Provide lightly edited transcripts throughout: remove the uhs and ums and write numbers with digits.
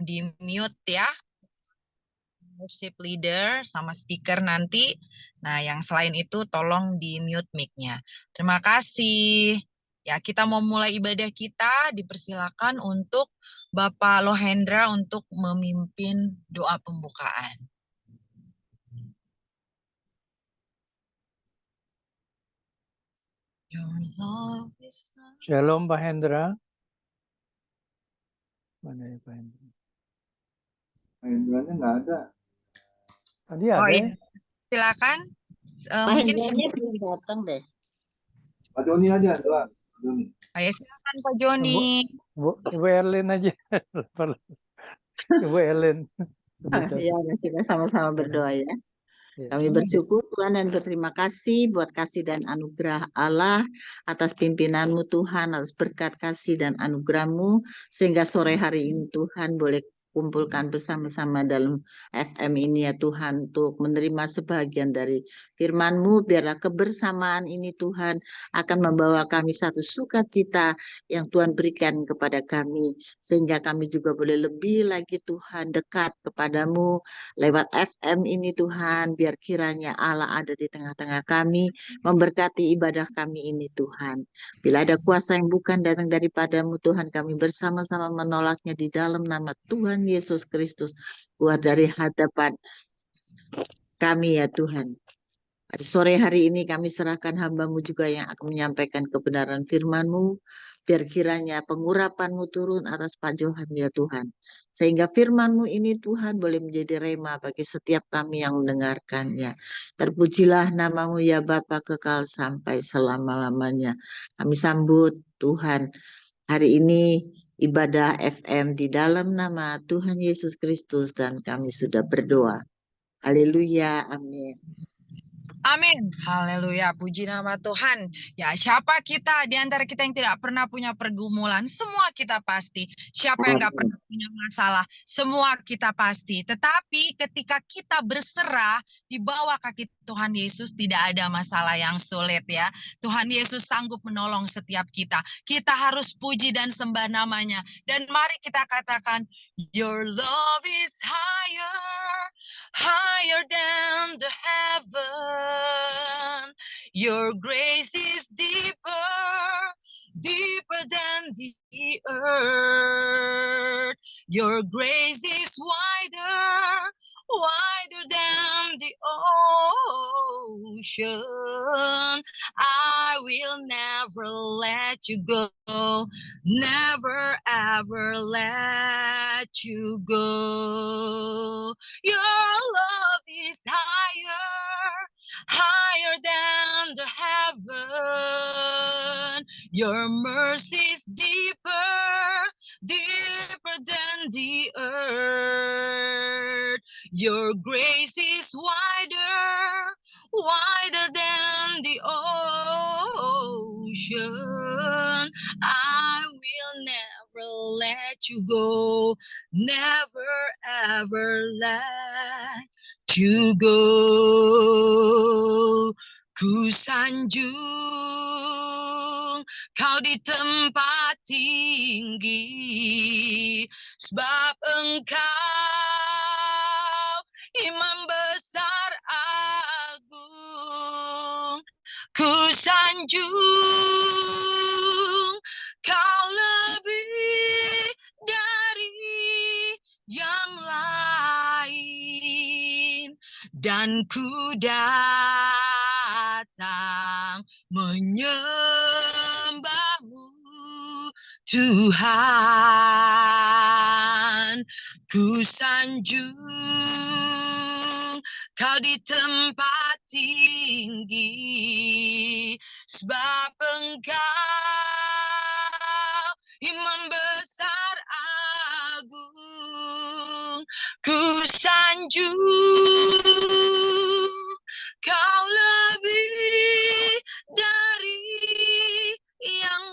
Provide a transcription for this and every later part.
di mute ya, worship leader sama speaker nanti. Nah, yang selain itu tolong di mute mic-nya. Terima kasih. Ya, kita mau mulai ibadah kita, dipersilakan untuk Bapak Lohendra untuk memimpin doa pembukaan. Shalom Pak Hendra. Mana ya Pak Hendra? Pak Hendranya nggak ada. Tadi ada ya? Silakan. Pak Mungkin Hendranya belum datang deh. Pak Joni aja, doang. Joni. Ayo silakan Pak Joni. Ibu Erlin aja. Ibu Erlin. Ya, kita sama-sama berdoa ya. Kami bersyukur Tuhan dan berterima kasih buat kasih dan anugerah Allah atas pimpinanmu Tuhan, atas berkat kasih dan anugerahmu, sehingga sore hari ini Tuhan boleh kumpulkan bersama-sama dalam FM ini ya Tuhan, untuk menerima sebagian dari firman-Mu. Biarlah kebersamaan ini Tuhan akan membawa kami satu sukacita yang Tuhan berikan kepada kami, sehingga kami juga boleh lebih lagi Tuhan dekat kepadamu lewat FM ini Tuhan. Biar kiranya Allah ada di tengah-tengah kami, memberkati ibadah kami ini Tuhan. Bila ada kuasa yang bukan datang daripadamu Tuhan, kami bersama-sama menolaknya di dalam nama Tuhan Yesus Kristus. Keluar dari hadapan kami ya Tuhan. Pada sore hari ini kami serahkan hamba-Mu juga yang akan menyampaikan kebenaran firman-Mu. Biar kiranya pengurapan-Mu turun atas Pak Johan ya Tuhan. Sehingga firman-Mu ini Tuhan boleh menjadi rema bagi setiap kami yang mendengarkannya. Terpujilah nama-Mu ya Bapa kekal sampai selama-lamanya. Kami sambut Tuhan hari ini ibadah FM di dalam nama Tuhan Yesus Kristus dan kami sudah berdoa. Haleluya, amin. Amin. Haleluya. Puji nama Tuhan. Ya, siapa kita di antara kita yang tidak pernah punya pergumulan? Semua kita pasti. Siapa yang nggak pernah punya masalah? Semua kita pasti. Tetapi ketika kita berserah di bawah kaki Tuhan Yesus, tidak ada masalah yang sulit ya. Tuhan Yesus sanggup menolong setiap kita. Kita harus puji dan sembah namanya. Dan mari kita katakan, Your love is higher than the heaven. Your grace is deeper than the earth. Your grace is wider than the ocean. I will never let you go, never ever let you go. Your love is higher than the heaven. Your mercy is deeper than the earth. Your grace is wider than the ocean. I will never let you go, never ever let you go. Ku sanjung kau di tempat tinggi, sebab engkau Imam besar agung. Ku sanjung kau lebih dari yang lain, dan ku datang menyembahmu Tuhan. Ku sanjung kau di tempat tinggi, sebab engkau Imam besar agung. Ku sanjung kau lebih dari yang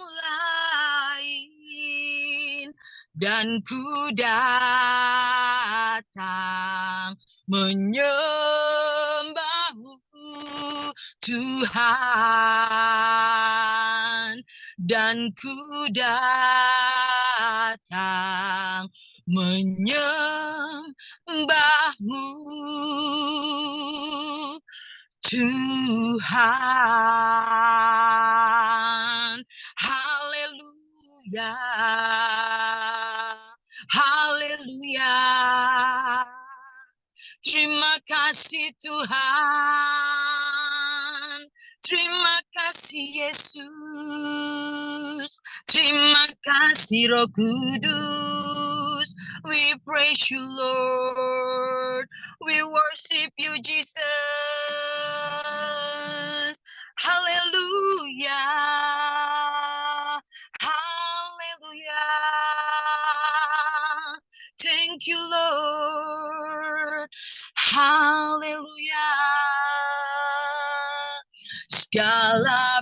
lain, dan ku datang menyembahmu Tuhan, dan ku datang menyembahmu Tuhan. Haleluya, haleluya. Terima kasih Tuhan, terima kasih Yesus, terima kasih Roh Kudus. We praise you Lord, we worship you Jesus. Haleluya, haleluya. Thank you Lord. Haleluya. Segala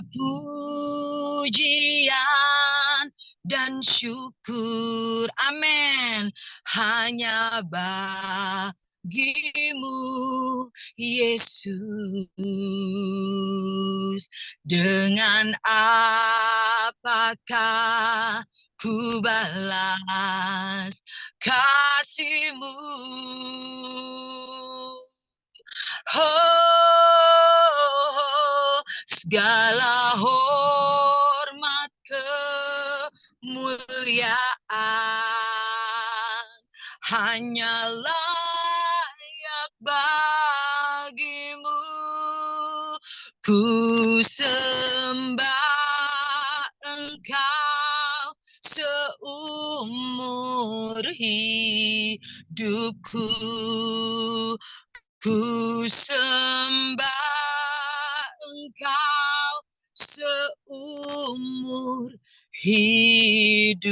pujian dan syukur. Amin. Hanya bagimu Yesus. Dengan apakah ku balas kasih-Mu. Oh, segala hormat kemuliaan hanya layak bagimu. Ku sembah Engkau seumur hidupku. Ku sembah Engkau seumur hidupku.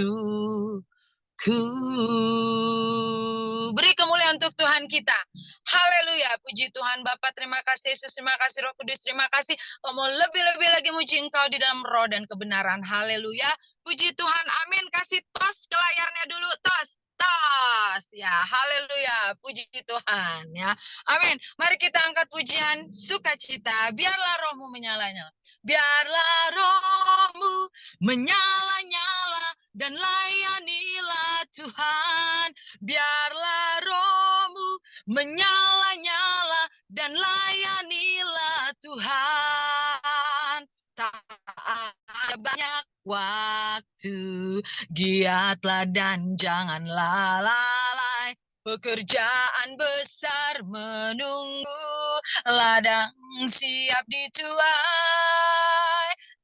Beri kemuliaan untuk Tuhan kita. Haleluya. Puji Tuhan Bapa, terima kasih Yesus, terima kasih Roh Kudus, terima kasih. Kau mau lebih-lebih lagi muji Engkau di dalam roh dan kebenaran. Haleluya. Puji Tuhan. Amin. Kasih tos ke layarnya dulu. Tos. Tos. Ya, haleluya. Puji Tuhan ya. Amin. Mari kita angkat pujian sukacita. Biarlah rohmu menyala-nyala. Biarlah rohmu menyala-nyala dan layanilah Tuhan. Biarlah rohmu menyala-nyala dan layanilah Tuhan. Tak ada banyak waktu, giatlah dan janganlah lalai. Pekerjaan besar menunggu, ladang siap dituai.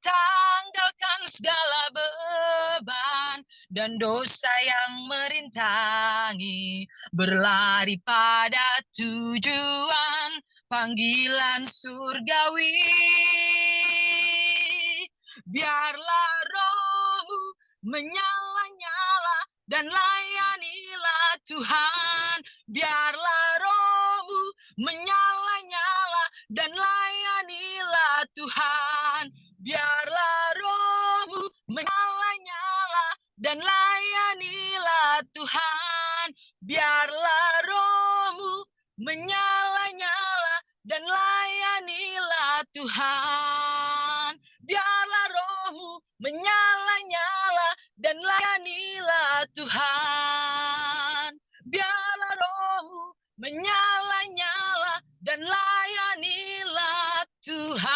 Tanggalkan segala beban dan dosa yang merintangi, berlari pada tujuan panggilan surgawi. Biarlah rohmu menyala-nyala dan layanilah Tuhan. Biarlah rohmu menyala-nyala dan layanilah Tuhan. Biarlah rohmu menyala-nyala dan layanilah Tuhan. Biarlah rohmu menyala-nyala dan layanilah Tuhan. Biarlah rohmu menyala-nyala dan layanilah Tuhan. Biarlah rohmu menyala-nyala dan layanilah Tuhan.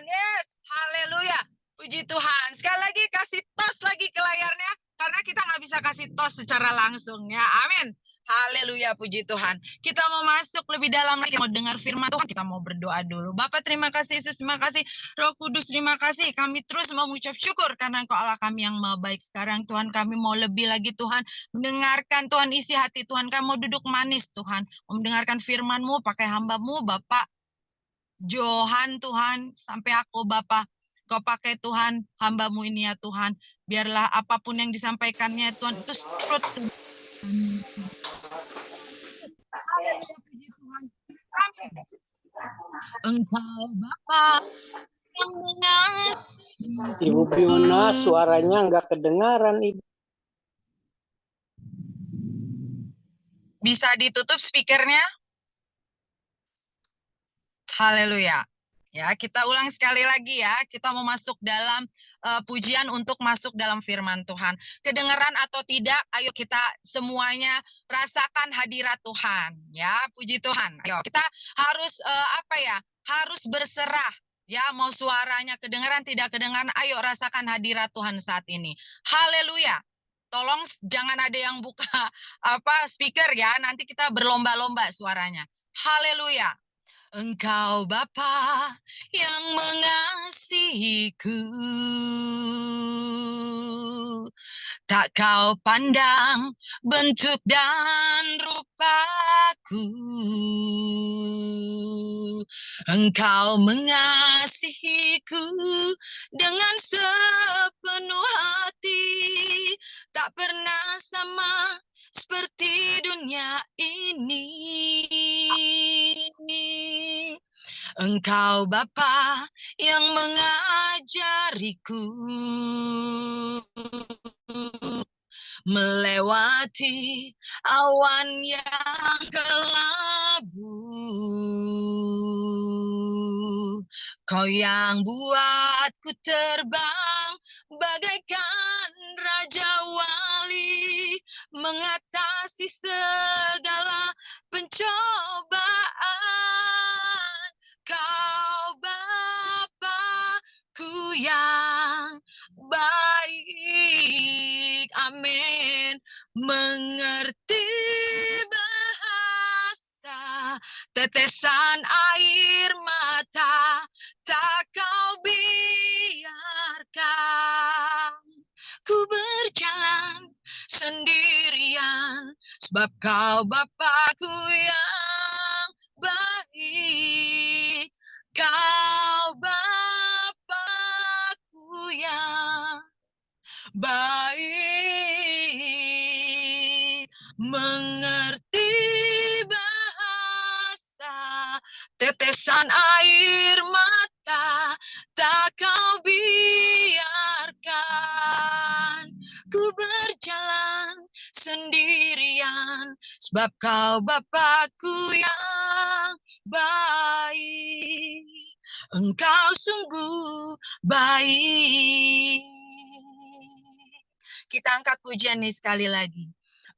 Yes, haleluya. Puji Tuhan. Sekali lagi kasih tos lagi ke layarnya, karena kita nggak bisa kasih tos secara langsung ya. Amin. Haleluya, puji Tuhan. Kita mau masuk lebih dalam lagi, mau dengar firman Tuhan, kita mau berdoa dulu. Bapak, terima kasih Yesus, terima kasih Roh Kudus, terima kasih. Kami terus mau mengucap syukur karena Engkau Allah kami yang maha baik. Sekarang Tuhan, kami mau lebih lagi Tuhan, mendengarkan Tuhan isi hati Tuhan. Kami mau duduk manis Tuhan, mau mendengarkan firman-Mu, pakai hamba-Mu Bapak Johan Tuhan, sampai aku Bapak. Kau pakai Tuhan, hamba-Mu ini ya Tuhan. Biarlah apapun yang disampaikannya Tuhan, itu truth. Haleluya, puji Tuhan. Amin. Engkau Bapa yang mengasihi. Ibu Biuna, suaranya nggak kedengaran, Ibu. Bisa ditutup speakernya? Haleluya. Ya, kita ulang sekali lagi ya. Kita mau masuk dalam pujian untuk masuk dalam firman Tuhan. Kedengaran atau tidak, ayo kita semuanya rasakan hadirat Tuhan. Ya, puji Tuhan. Ayo, kita harus harus berserah. Ya, mau suaranya kedengaran tidak kedengaran, ayo rasakan hadirat Tuhan saat ini. Haleluya. Tolong jangan ada yang buka speaker ya, nanti kita berlomba-lomba suaranya. Haleluya. Engkau Bapa yang mengasihiku, tak kau pandang bentuk dan rupaku. Engkau mengasihiku dengan sepenuh hati, tak pernah sama seperti dunia ini. Engkau Bapa yang mengajariku melewati awan yang kelabu. Kau yang buatku terbang bagaikan Raja Wali, mengatasi segala pencobaan. Kau Bapa-Ku yang baik, amin. Mengerti bahasa tetesan air mata, tak kau biarkan ku berjalan sendirian, sebab kau Bapa-Ku yang baik. Kau Bapa-Ku yang baik, mengerti bahasa tetesan air mata, tak kau biarkan ku berjalan sendirian, sebab kau Bapa-Ku yang baik. Engkau sungguh baik. Kita angkat pujian nih sekali lagi.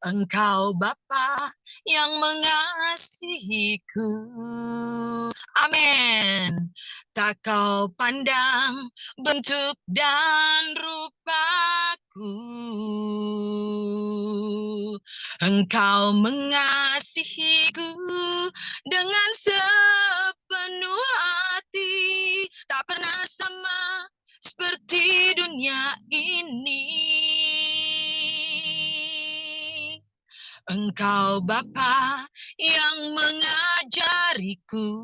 Engkau Bapa yang mengasihiku, amin. Tak kau pandang bentuk dan rupaku. Engkau mengasihiku dengan sepenuh hati, tak pernah sama seperti dunia ini. Engkau Bapa yang mengajariku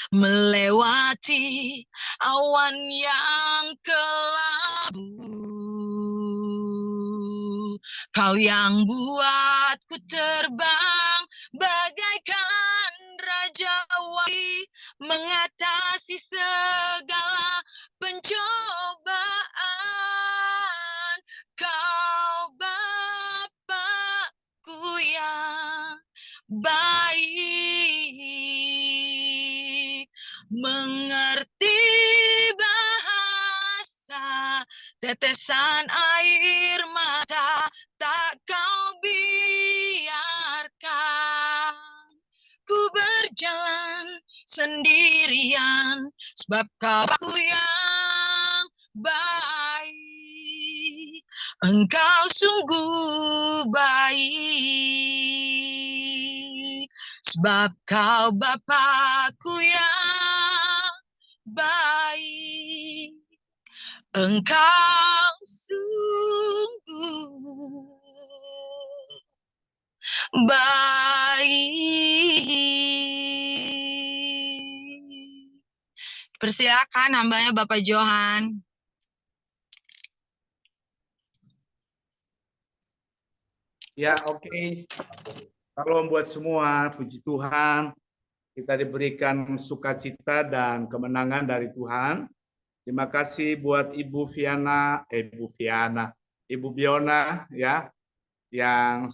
melewati awan yang kelabu. Kau yang buatku terbang bagaikan Raja Wali, mengatasi segala pencobaan. Kau Bapa-Ku yang baik, mengerti bahasa tetesan air mata, tak kau biarkan ku berjalan sendirian, sebab kau Bapa-Ku yang baik. Engkau sungguh baik, sebab kau Bapa-Ku yang baik. Engkau sungguh baik. Persilakan hambanya Bapak Johan. Ya, oke. Kalau buat semua, puji Tuhan, kita diberikan sukacita dan kemenangan dari Tuhan. Terima kasih buat Ibu Biona ya, yang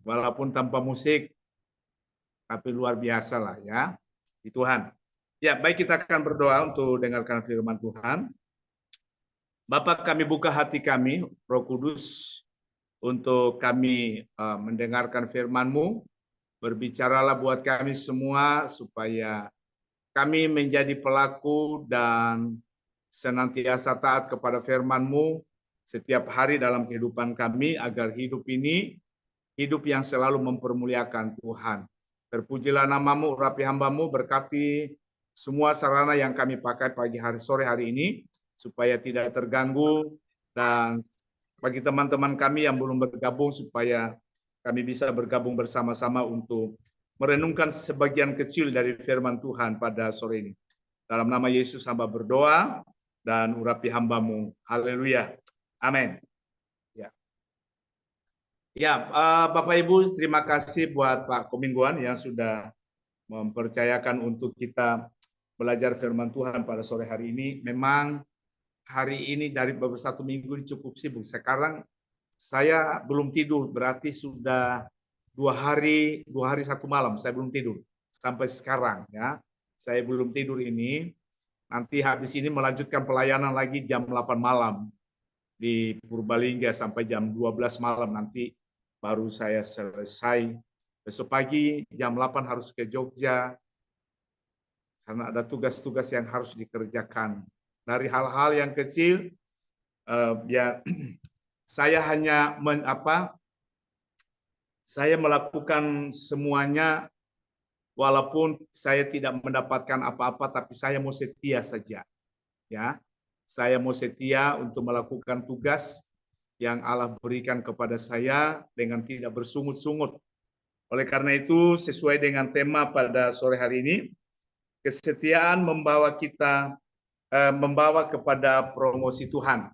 walaupun tanpa musik, tapi luar biasa lah ya di Tuhan. Ya, baik, kita akan berdoa untuk dengarkan firman Tuhan. Bapa, kami buka hati kami, Roh Kudus, untuk kami mendengarkan firman-Mu. Berbicaralah buat kami semua supaya kami menjadi pelaku dan senantiasa taat kepada firman-Mu setiap hari dalam kehidupan kami, agar hidup ini hidup yang selalu mempermuliakan Tuhan. Terpujilah nama-Mu, urapi hamba-Mu, berkati semua sarana yang kami pakai sore hari ini, supaya tidak terganggu, dan bagi teman-teman kami yang belum bergabung, supaya kami bisa bergabung bersama-sama untuk merenungkan sebagian kecil dari firman Tuhan pada sore ini. Dalam nama Yesus hamba berdoa dan urapi hamba-Mu. Haleluya. Amin. Ya, Bapak Ibu, terima kasih buat Pak Komingguan yang sudah mempercayakan untuk kita belajar firman Tuhan pada sore hari ini. Memang hari ini dari beberapa satu minggu ini cukup sibuk. Sekarang saya belum tidur, berarti sudah 2 hari 1 malam saya belum tidur sampai sekarang ya. Saya belum tidur ini. Nanti habis ini melanjutkan pelayanan lagi jam 8 malam di Purbalingga sampai jam 12 malam, nanti baru saya selesai. Besok pagi jam 8 harus ke Jogja karena ada tugas-tugas yang harus dikerjakan. Dari hal-hal yang kecil, ya saya hanya saya melakukan semuanya walaupun saya tidak mendapatkan apa-apa, tapi saya mau setia saja. Ya, saya mau setia untuk melakukan tugas yang Allah berikan kepada saya dengan tidak bersungut-sungut. Oleh karena itu, sesuai dengan tema pada sore hari ini, kesetiaan membawa kita membawa kepada promosi Tuhan.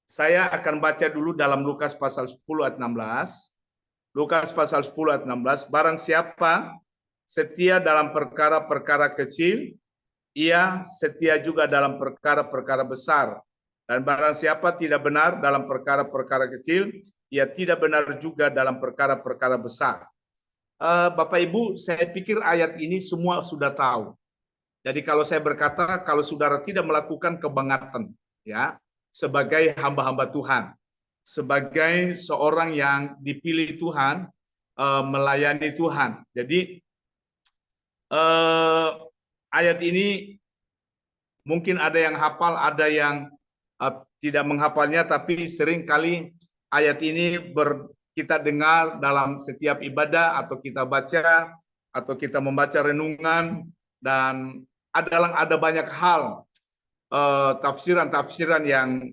Saya akan baca dulu dalam Lukas pasal 10 ayat 16. Lukas pasal 10 ayat 16, barang siapa setia dalam perkara-perkara kecil, ia setia juga dalam perkara-perkara besar. Dan barang siapa tidak benar dalam perkara-perkara kecil, ia tidak benar juga dalam perkara-perkara besar. Bapak Ibu, saya pikir ayat ini semua sudah tahu. Jadi kalau saya berkata, kalau saudara tidak melakukan kebangatan, ya, sebagai hamba-hamba Tuhan, sebagai seorang yang dipilih Tuhan, melayani Tuhan. Jadi ayat ini mungkin ada yang hafal, ada yang tidak menghafalnya, tapi sering kali ayat ini kita dengar dalam setiap ibadah, atau kita baca, atau kita membaca renungan, dan ada banyak hal tafsiran-tafsiran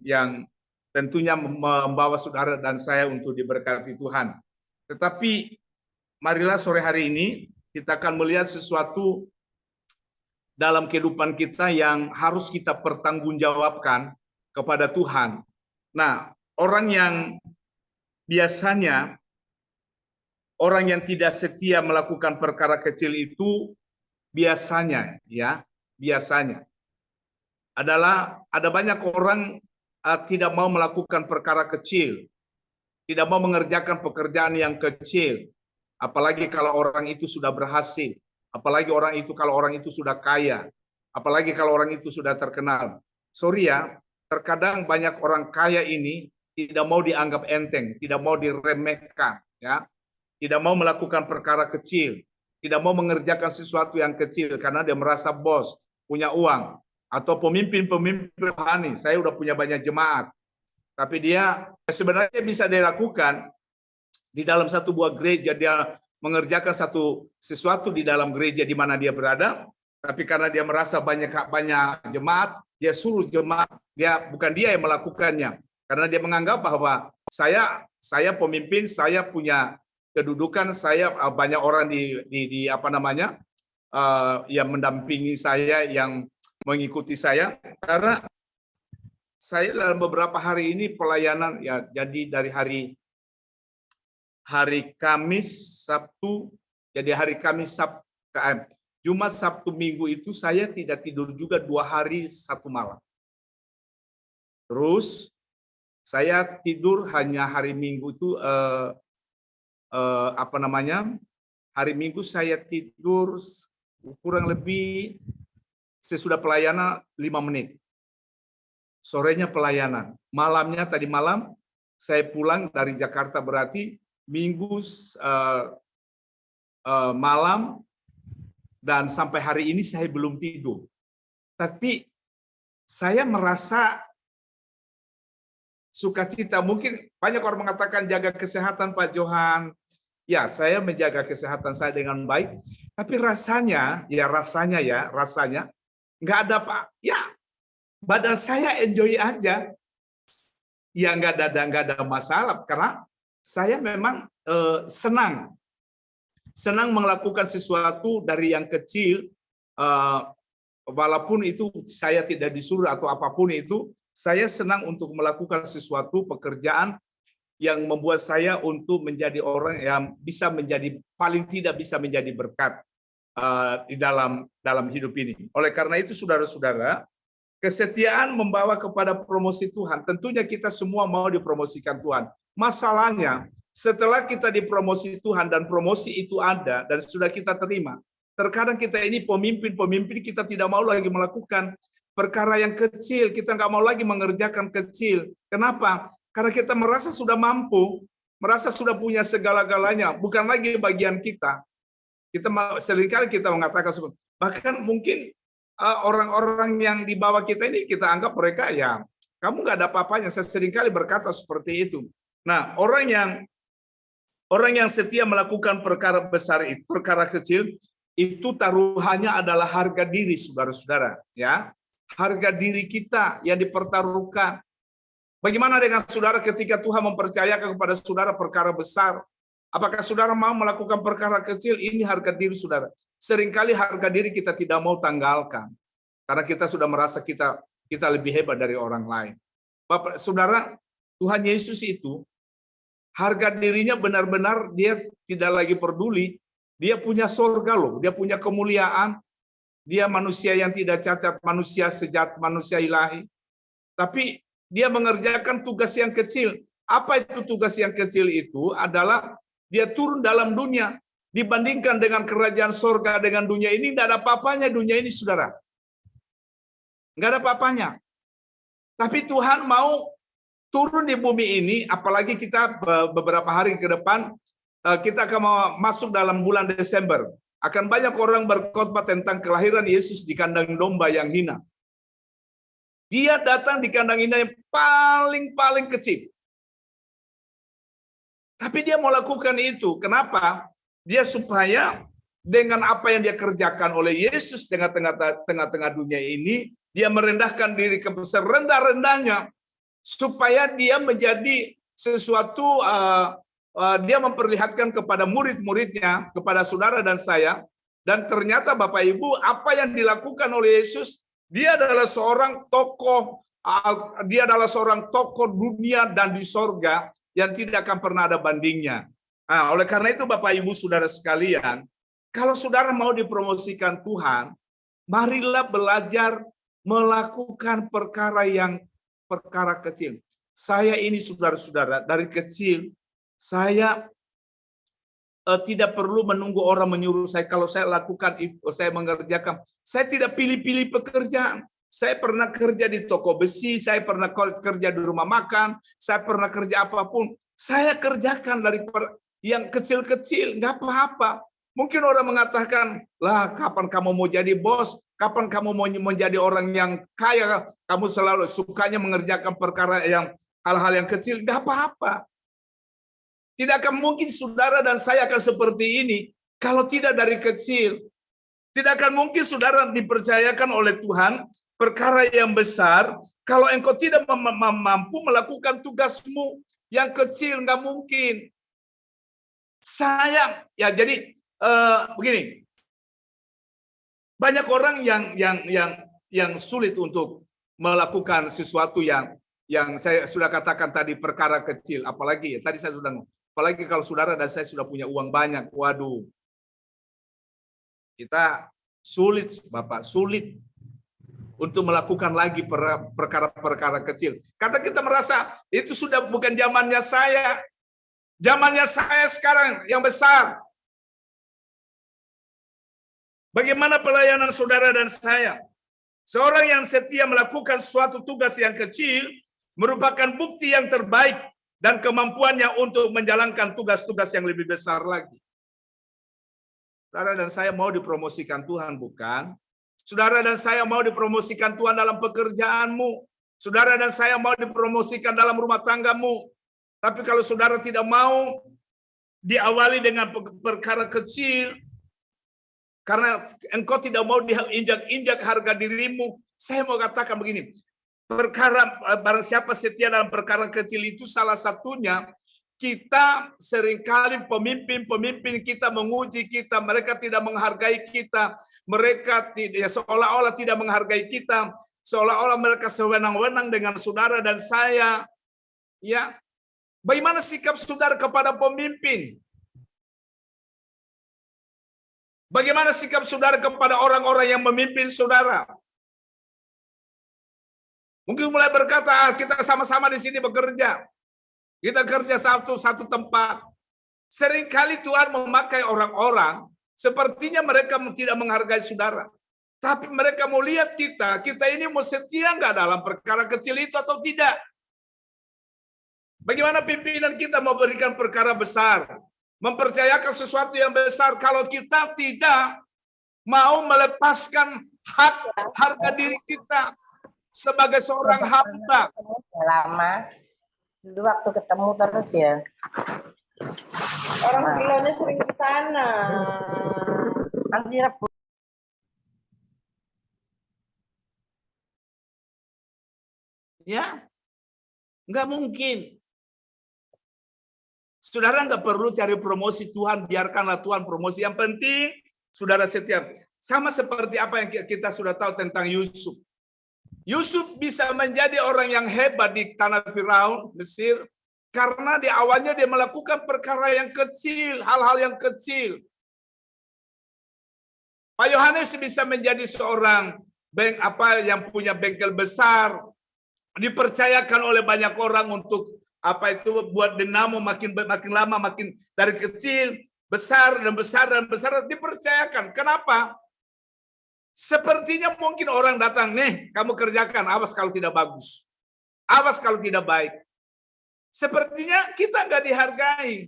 yang tentunya membawa saudara dan saya untuk diberkati Tuhan. Tetapi marilah sore hari ini kita akan melihat sesuatu dalam kehidupan kita yang harus kita pertanggungjawabkan kepada Tuhan. Nah, orang yang biasanya, orang yang tidak setia melakukan perkara kecil itu biasanya adalah ada banyak orang tidak mau melakukan perkara kecil, tidak mau mengerjakan pekerjaan yang kecil, apalagi kalau orang itu sudah berhasil, apalagi kalau orang itu sudah kaya, apalagi kalau orang itu sudah terkenal. Sorry ya, terkadang banyak orang kaya ini tidak mau dianggap enteng, tidak mau diremehkan, ya, tidak mau melakukan perkara kecil, tidak mau mengerjakan sesuatu yang kecil karena dia merasa bos, punya uang, atau pemimpin rohani, saya udah punya banyak jemaat, tapi dia sebenarnya bisa dilakukan di dalam satu buah gereja, dia mengerjakan sesuatu di dalam gereja di mana dia berada, tapi karena dia merasa banyak jemaat, dia suruh jemaat, bukan dia yang melakukannya, karena dia menganggap bahwa saya pemimpin, saya punya kedudukan, saya banyak orang di yang mendampingi saya, yang mengikuti saya. Karena saya dalam beberapa hari ini pelayanan, ya, jadi dari hari Kamis, Sabtu, jadi hari Kamis, Jumat, Sabtu, Minggu itu saya tidak tidur juga 2 hari 1 malam. Terus saya tidur hanya hari Minggu itu hari Minggu saya tidur kurang lebih sesudah pelayanan 5 menit. Sorenya pelayanan. Malamnya tadi malam saya pulang dari Jakarta, berarti Minggu malam dan sampai hari ini saya belum tidur. Tapi saya merasa sukacita. Mungkin banyak orang mengatakan jaga kesehatan Pak Johan. Ya, saya menjaga kesehatan saya dengan baik. Tapi rasanya nggak ada Pak. Ya, badan saya enjoy aja. Ya nggak ada masalah karena saya memang senang melakukan sesuatu dari yang kecil, walaupun itu saya tidak disuruh atau apapun itu, saya senang untuk melakukan sesuatu pekerjaan yang membuat saya untuk menjadi orang yang bisa menjadi, paling tidak bisa menjadi berkat di dalam hidup ini. Oleh karena itu, saudara-saudara, kesetiaan membawa kepada promosi Tuhan. Tentunya kita semua mau dipromosikan Tuhan. Masalahnya, setelah kita dipromosi Tuhan dan promosi itu ada dan sudah kita terima, terkadang kita ini pemimpin kita tidak mau lagi melakukan perkara yang kecil, kita nggak mau lagi mengerjakan kecil. Kenapa? Karena kita merasa sudah mampu, merasa sudah punya segala-galanya, bukan lagi bagian kita. Seringkali kita mengatakan, bahkan mungkin orang-orang yang di bawah kita ini kita anggap mereka ya, kamu nggak ada apa-apanya. Saya seringkali berkata seperti itu. Nah, orang yang setia melakukan perkara besar itu, perkara kecil, itu taruhannya adalah harga diri, saudara-saudara. Ya, harga diri kita yang dipertaruhkan. Bagaimana dengan saudara ketika Tuhan mempercayakan kepada saudara perkara besar? Apakah saudara mau melakukan perkara kecil? Ini harga diri saudara. Seringkali harga diri kita tidak mau tanggalkan. Karena kita sudah merasa kita lebih hebat dari orang lain. Bapak, saudara, Tuhan Yesus itu, harga dirinya benar-benar dia tidak lagi peduli. Dia punya surga loh, dia punya kemuliaan. Dia manusia yang tidak cacat, manusia sejati, manusia ilahi. Tapi dia mengerjakan tugas yang kecil. Apa itu tugas yang kecil itu? Adalah dia turun dalam dunia. Dibandingkan dengan kerajaan surga, dengan dunia ini, tidak ada apa-apanya dunia ini, saudara. Nggak ada apa-apanya. Tapi Tuhan mau turun di bumi ini, apalagi kita beberapa hari ke depan, kita akan masuk dalam bulan Desember. Akan banyak orang berkhotbah tentang kelahiran Yesus di kandang domba yang hina. Dia datang di kandang hina yang paling kecil. Tapi dia mau lakukan itu. Kenapa? Dia supaya dengan apa yang dia kerjakan oleh Yesus di tengah-tengah dunia ini, dia merendahkan diri ke serendah-rendahnya supaya dia menjadi sesuatu, dia memperlihatkan kepada murid-muridnya, kepada saudara dan saya, dan ternyata Bapak Ibu, apa yang dilakukan oleh Yesus, dia adalah seorang tokoh, dunia dan di sorga yang tidak akan pernah ada bandingnya. Nah, oleh karena itu Bapak Ibu saudara sekalian, kalau saudara mau dipromosikan Tuhan, marilah belajar melakukan perkara kecil. Saya ini saudara-saudara, dari kecil saya tidak perlu menunggu orang menyuruh saya. Kalau saya lakukan itu, saya mengerjakan. Saya tidak pilih-pilih pekerjaan. Saya pernah kerja di toko besi, saya pernah kerja di rumah makan, saya pernah kerja apapun. Saya kerjakan dari yang kecil-kecil, nggak apa-apa. Mungkin orang mengatakan, lah kapan kamu mau jadi bos? Kapan kamu mau menjadi orang yang kaya? Kamu selalu sukanya mengerjakan perkara hal-hal yang kecil, nggak apa-apa. Tidak akan mungkin saudara dan saya akan seperti ini kalau tidak dari kecil. Tidak akan mungkin saudara dipercayakan oleh Tuhan perkara yang besar kalau engkau tidak mampu melakukan tugasmu yang kecil, nggak mungkin. Sayang ya, jadi begini, banyak orang yang sulit untuk melakukan sesuatu yang saya sudah katakan tadi, perkara kecil. Apalagi tadi saya sudah ngomong, apalagi kalau saudara dan saya sudah punya uang banyak, waduh, kita sulit Bapak, sulit untuk melakukan lagi perkara-perkara kecil. Kata kita merasa itu sudah bukan zamannya saya. Zamannya saya sekarang yang besar. Bagaimana pelayanan saudara dan saya? Seorang yang setia melakukan suatu tugas yang kecil merupakan bukti yang terbaik dan kemampuannya untuk menjalankan tugas-tugas yang lebih besar lagi. Saudara dan saya mau dipromosikan Tuhan, bukan? Saudara dan saya mau dipromosikan Tuhan dalam pekerjaanmu. Saudara dan saya mau dipromosikan dalam rumah tanggamu. Tapi kalau saudara tidak mau diawali dengan perkara kecil, karena engkau tidak mau diinjak-injak harga dirimu, saya mau katakan begini, perkara barang siapa setia dalam perkara kecil itu salah satunya, kita seringkali pemimpin kita menguji kita, mereka tidak menghargai kita, mereka tidak, ya, seolah-olah tidak menghargai kita, seolah-olah mereka sewenang-wenang dengan saudara dan saya. Ya, bagaimana sikap saudara kepada pemimpin? Bagaimana sikap saudara kepada orang-orang yang memimpin saudara? Mungkin mulai berkata, kita sama-sama di sini bekerja. Kita kerja satu tempat. Seringkali Tuhan memakai orang-orang, sepertinya mereka tidak menghargai saudara. Tapi mereka mau lihat kita ini mau setia nggak dalam perkara kecil itu atau tidak. Bagaimana pimpinan kita mau berikan perkara besar, mempercayakan sesuatu yang besar, kalau kita tidak mau melepaskan hak harga diri kita sebagai seorang hamba. Lama dulu waktu ketemu terus ya. Orang kilonya sering ke sana. Nanti Rabu. Ya, nggak mungkin. Saudara nggak perlu cari promosi Tuhan, biarkanlah Tuhan promosi. Yang penting, saudara setia. Sama seperti apa yang kita sudah tahu tentang Yusuf. Yusuf bisa menjadi orang yang hebat di tanah Firaun, Mesir, karena di awalnya dia melakukan perkara yang kecil, hal-hal yang kecil. Pak Yohanes bisa menjadi seorang yang punya bengkel besar, dipercayakan oleh banyak orang untuk buat dinamo makin lama, makin dari kecil besar dan besar dan besar, dipercayakan. Kenapa? Sepertinya mungkin orang datang, nih kamu kerjakan, awas kalau tidak bagus, awas kalau tidak baik. Sepertinya kita nggak dihargai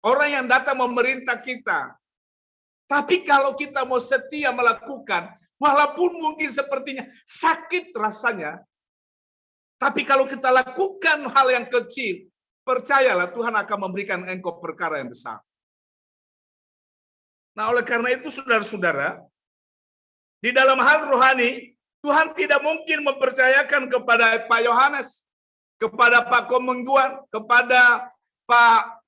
orang yang datang memerintah kita. Tapi kalau kita mau setia melakukan, walaupun mungkin sepertinya sakit rasanya, tapi kalau kita lakukan hal yang kecil, percayalah Tuhan akan memberikan engkau perkara yang besar. Nah, oleh karena itu saudara-saudara, di dalam hal rohani, Tuhan tidak mungkin mempercayakan kepada Pak Yohanes, kepada Pak Komengguan, kepada Pak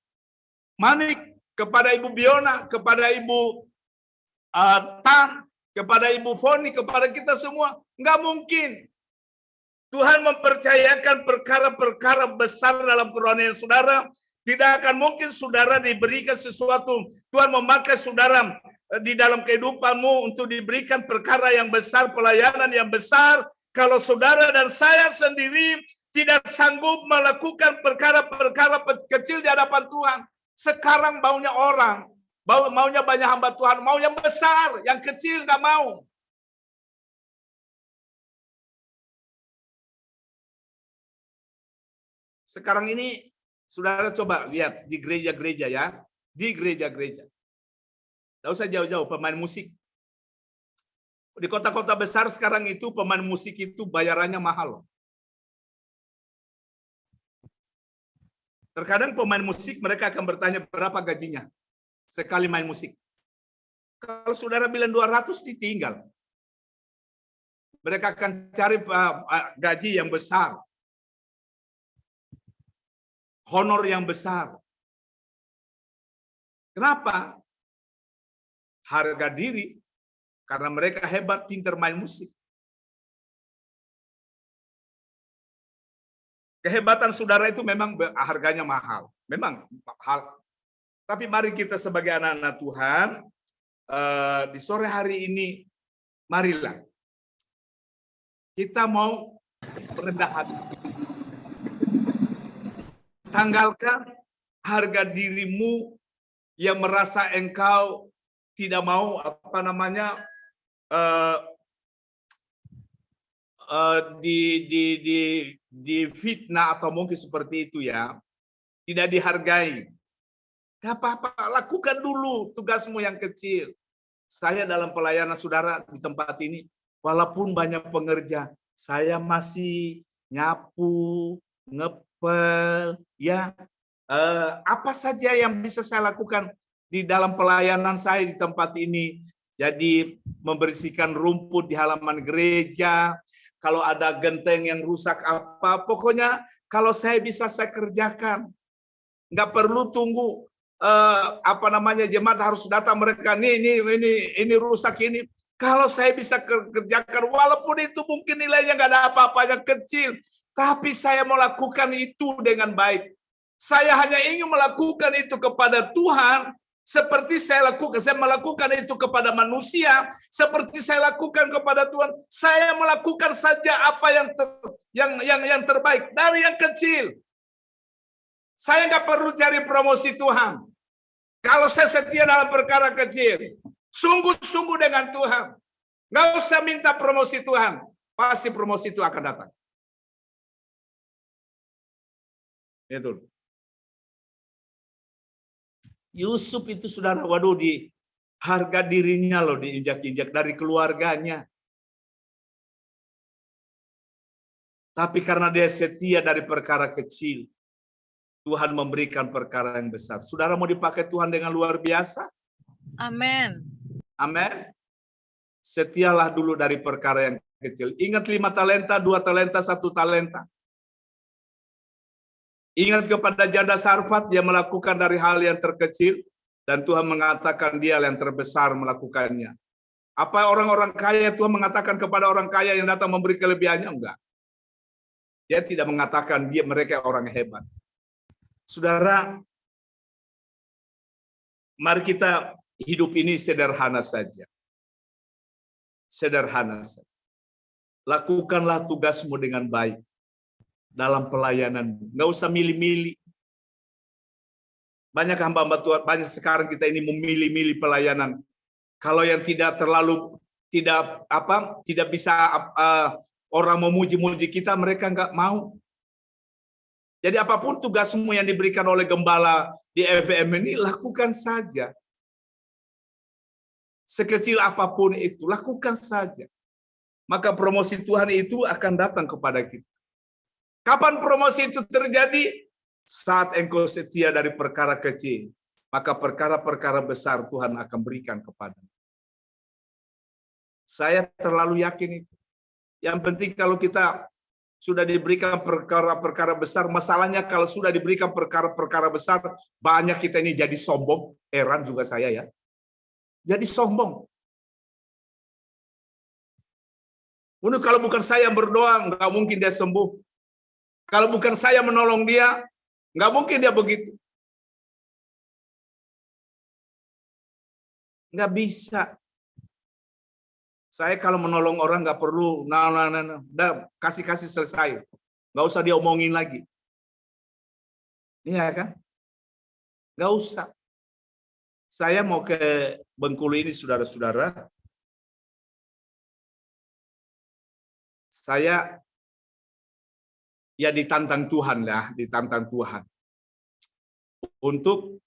Manik, kepada Ibu Biona, kepada Ibu Tan, kepada Ibu Foni, kepada kita semua. Nggak mungkin. Tuhan mempercayakan perkara-perkara besar dalam kerohanian saudara. Tidak akan mungkin saudara diberikan sesuatu. Tuhan memakai saudara di dalam kehidupanmu untuk diberikan perkara yang besar, pelayanan yang besar, kalau saudara dan saya sendiri tidak sanggup melakukan perkara-perkara kecil di hadapan Tuhan. Sekarang maunya orang, maunya banyak hamba Tuhan, mau yang besar, yang kecil nggak mau. Sekarang ini saudara coba lihat di gereja-gereja ya, di gereja-gereja. Tidak usah jauh-jauh, pemain musik. Di kota-kota besar sekarang itu pemain musik itu bayarannya mahal. Terkadang pemain musik mereka akan bertanya berapa gajinya sekali main musik. Kalau saudara bilang 200 ditinggal. Mereka akan cari gaji yang besar. Honor yang besar. Kenapa? Harga diri, karena mereka hebat, pintar main musik. Kehebatan saudara itu memang harganya mahal. Memang mahal. Tapi mari kita sebagai anak-anak Tuhan, di sore hari ini, marilah. Kita mau rendah hati. Tanggalkan harga dirimu yang merasa engkau tidak mau di fitnah atau mungkin seperti itu ya, tidak dihargai. Gak apa-apa, lakukan dulu tugasmu yang kecil. Saya dalam pelayanan saudara di tempat ini, walaupun banyak pengerja, saya masih nyapu, ngepel, ya apa saja yang bisa saya lakukan di dalam pelayanan saya di tempat ini. Jadi membersihkan rumput di halaman gereja, kalau ada genteng yang rusak apa, pokoknya kalau saya bisa saya kerjakan. Nggak perlu tunggu jemaat harus datang mereka ini rusak ini. Kalau saya bisa kerjakan, walaupun itu mungkin nilainya nggak ada apa-apanya kecil, tapi saya mau lakukan itu dengan baik. Saya hanya ingin melakukan itu kepada Tuhan, seperti saya melakukan itu kepada manusia, seperti saya lakukan kepada Tuhan. Saya melakukan saja apa yang terbaik dari yang kecil. Saya nggak perlu cari promosi Tuhan. Kalau saya setia dalam perkara kecil, sungguh-sungguh dengan Tuhan, nggak usah minta promosi Tuhan, pasti promosi itu akan datang. Itu. Yusuf itu saudara, waduh, di harga dirinya loh diinjak-injak dari keluarganya. Tapi karena dia setia dari perkara kecil, Tuhan memberikan perkara yang besar. Saudara mau dipakai Tuhan dengan luar biasa? Amin. Amin. Setialah dulu dari perkara yang kecil. Ingat 5 talenta, 2 talenta, 1 talenta. Ingat kepada janda Sarfat, dia melakukan dari hal yang terkecil, dan Tuhan mengatakan dia yang terbesar melakukannya. Apa orang-orang kaya Tuhan mengatakan kepada orang kaya yang datang memberi kelebihannya? Enggak. Dia tidak mengatakan mereka orang hebat. Saudara, mari kita hidup ini sederhana saja. Sederhana saja. Lakukanlah tugasmu dengan baik dalam pelayanan. Nggak usah milih-milih. Banyak hamba-hamba Tuhan, banyak sekarang kita ini memilih-milih pelayanan. Kalau yang tidak bisa orang memuji-muji kita, mereka nggak mau. Jadi apapun tugasmu yang diberikan oleh gembala di FVM ini, lakukan saja. Sekecil apapun itu, lakukan saja. Maka promosi Tuhan itu akan datang kepada kita. Kapan promosi itu terjadi? Saat engkau setia dari perkara kecil, maka perkara-perkara besar Tuhan akan berikan kepadamu. Saya terlalu yakin itu. Yang penting kalau kita sudah diberikan perkara-perkara besar, masalahnya kalau sudah diberikan perkara-perkara besar, banyak kita ini jadi sombong. Heran juga saya ya. Jadi sombong. Kalau bukan saya yang berdoa, nggak mungkin dia sembuh. Kalau bukan saya menolong dia, nggak mungkin dia begitu. Nggak bisa. Saya kalau menolong orang nggak perlu, udah kasih selesai. Nggak usah dia omongin lagi. Iya kan? Nggak usah. Saya mau ke Bengkulu ini, saudara-saudara. Saya ya ditantang Tuhan lah, ditantang Tuhan untuk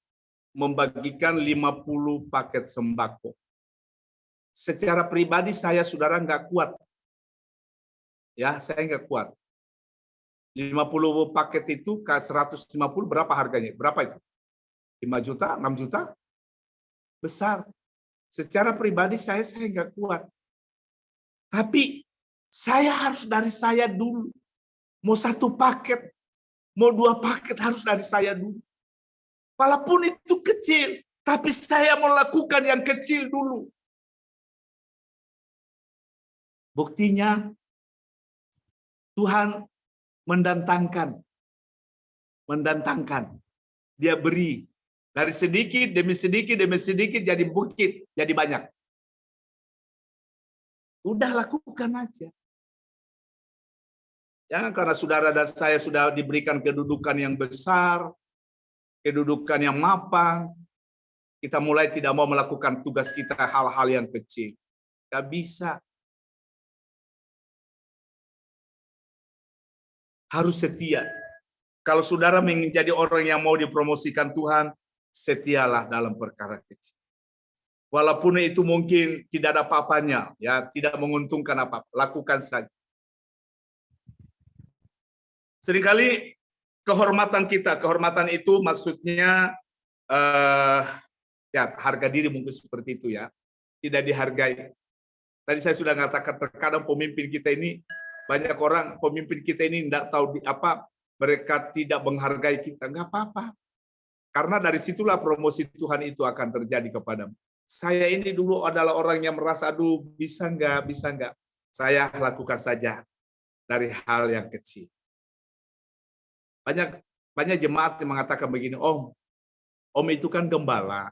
membagikan 50 paket sembako. Secara pribadi saya saudara nggak kuat. Ya, saya nggak kuat. 50 paket itu ke 150 berapa harganya? Berapa itu? 5 juta, 6 juta? Besar. Secara pribadi saya nggak kuat. Tapi saya harus dari saya dulu. Mau 1 paket, mau 2 paket harus dari saya dulu. Walaupun itu kecil, tapi saya mau lakukan yang kecil dulu. Buktinya, Tuhan mendatangkan. Dia beri. Dari sedikit demi sedikit jadi bukit, jadi banyak. Udah lakukan aja. Jangan karena saudara dan saya sudah diberikan kedudukan yang besar, kedudukan yang mapan, kita mulai tidak mau melakukan tugas kita hal-hal yang kecil. Gak bisa. Harus setia. Kalau saudara menjadi orang yang mau dipromosikan Tuhan, setialah dalam perkara kecil. Walaupun itu mungkin tidak ada apa-apanya, ya, tidak menguntungkan apa-apa, lakukan saja. Seringkali kehormatan kita, kehormatan itu maksudnya ya harga diri mungkin seperti itu ya, tidak dihargai. Tadi saya sudah mengatakan terkadang pemimpin kita ini, banyak orang pemimpin kita ini tidak tahu apa, mereka tidak menghargai kita, nggak apa-apa. Karena dari situlah promosi Tuhan itu akan terjadi kepadamu. Saya ini dulu adalah orang yang merasa, aduh bisa nggak. Saya lakukan saja dari hal yang kecil. Banyak jemaat yang mengatakan begini, Om itu kan gembala.